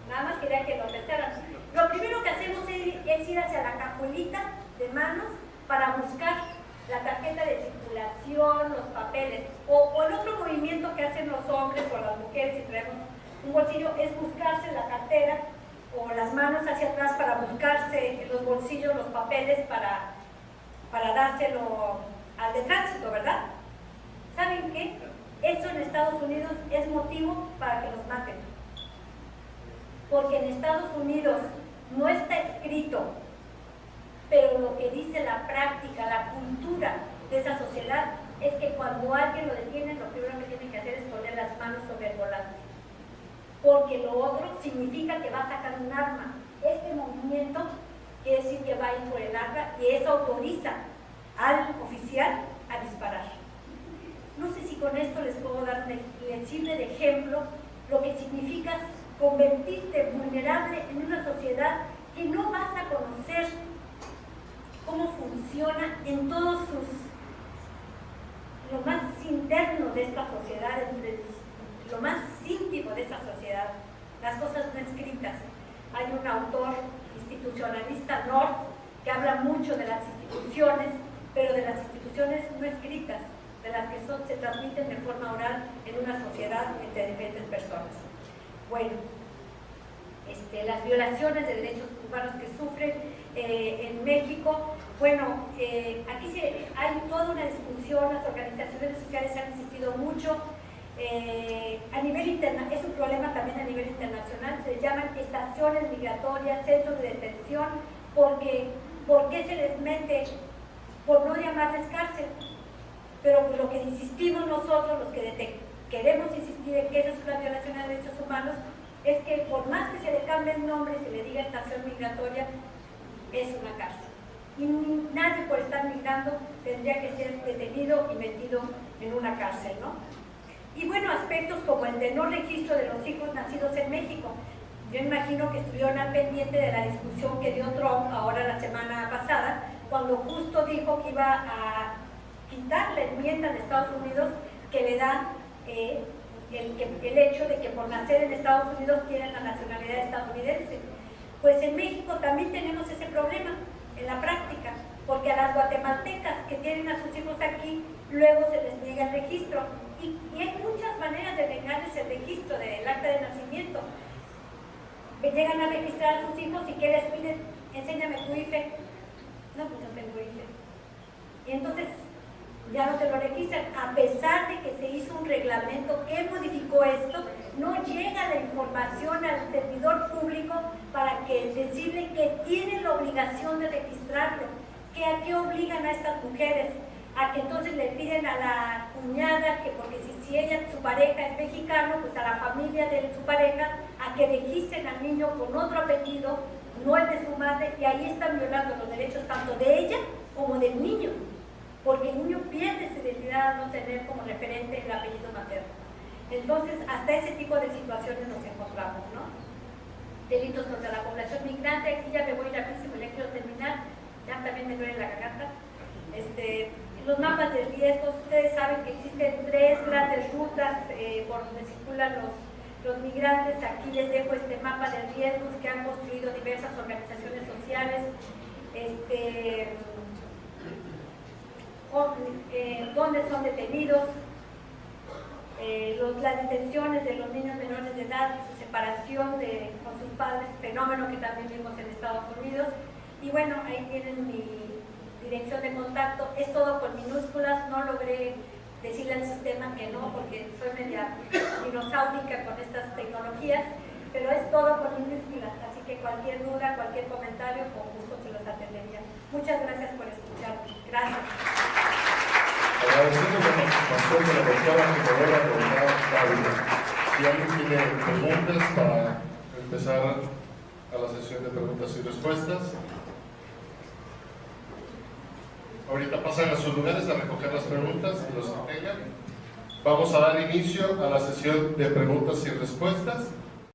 nada más quería que lo pensaran. Lo primero que hacemos es ir hacia la cajuelita de manos para buscar la tarjeta de circulación, los papeles, o el otro movimiento que hacen los hombres o las mujeres si traemos un bolsillo es buscarse la cartera o las manos hacia atrás para buscarse en los bolsillos los papeles para dárselo al de tránsito, ¿verdad? ¿Saben qué? Eso en Estados Unidos es motivo para que los maten. Porque en Estados Unidos no está escrito, pero lo que dice la práctica, la cultura de esa sociedad es que cuando alguien lo detiene, lo primero que tiene que hacer es poner las manos sobre el volante. porque lo otro significa que va a sacar un arma. Este movimiento quiere decir que va a ir por el arma y eso autoriza al oficial a disparar. No sé si con esto les puedo dar les sirve de ejemplo lo que significa convertirte vulnerable en una sociedad que no vas a conocer cómo funciona en todos lo más interno de esta sociedad, lo más íntimo de esta sociedad, las cosas no escritas. Hay un autor institucionalista, North, que habla mucho de las instituciones, pero de las instituciones no escritas, de las que se transmiten de forma oral en una sociedad entre diferentes personas. Bueno, las violaciones de derechos humanos que sufren en México, bueno, aquí hay toda una discusión, las organizaciones sociales han insistido mucho, a nivel internacional, es un problema también a nivel internacional, se les llaman estaciones migratorias, centros de detención, porque ¿por qué se les mete? Por no llamarles cárcel, pero lo que insistimos nosotros, los que queremos insistir en que eso es una violación de derechos humanos, es que por más que se le cambie el nombre y se le diga estación migratoria, es una cárcel. Y nadie por estar migrando tendría que ser detenido y metido en una cárcel, ¿no? Y bueno, aspectos como el de no registro de los hijos nacidos en México. Yo imagino que estuvieron al pendiente de la discusión que dio Trump ahora la semana pasada, cuando justo dijo que iba a quitar la enmienda de Estados Unidos que le da el hecho de que por nacer en Estados Unidos tienen la nacionalidad estadounidense. Pues en México también tenemos ese problema en la práctica, porque a las guatemaltecas que tienen a sus hijos aquí, luego se les niega el registro. Y hay muchas maneras de negarles el registro del acta de nacimiento. Llegan a registrar a sus hijos y ¿qué les piden? Enséñame tu IFE. No, pues no tengo IFE. Y entonces ya no te lo registran, a pesar de que se hizo un reglamento que modificó esto, no llega la información al servidor público para que decirle que tienen la obligación de registrarlo. ¿A qué obligan a estas mujeres? A que entonces le piden a la cuñada, que porque si ella, su pareja es mexicano, pues a la familia de su pareja, a que registren al niño con otro apellido, no el de su madre, y ahí están violando los derechos tanto de ella como del niño, porque el niño pierde su identidad al no tener como referente el apellido materno. Entonces, hasta ese tipo de situaciones nos encontramos, ¿no? Delitos contra la población migrante, aquí ya me voy rapidísimo, ya quiero terminar, ya también me duele la garganta. Los mapas de riesgos, ustedes saben que existen 3 grandes rutas por donde circulan los migrantes. Aquí les dejo este mapa de riesgos que han construido diversas organizaciones sociales, dónde son detenidos, las detenciones de los niños menores de edad, su separación con sus padres, fenómeno que también vimos en Estados Unidos. Y bueno, ahí tienen mi dirección de contacto, es todo con minúsculas, no logré decirle al sistema que no, porque soy media dinosaurica con estas tecnologías, pero es todo con minúsculas, así que cualquier duda, cualquier comentario, con gusto se los atendería. Muchas gracias por escucharme. Gracias. Agradecemos la participación de la doctora Genoveva Roldán Dávila. Si alguien tiene preguntas para empezar a la sesión de preguntas y respuestas. Ahorita pasan a sus lugares a recoger las preguntas, los que tengan. Vamos a dar inicio a la sesión de preguntas y respuestas.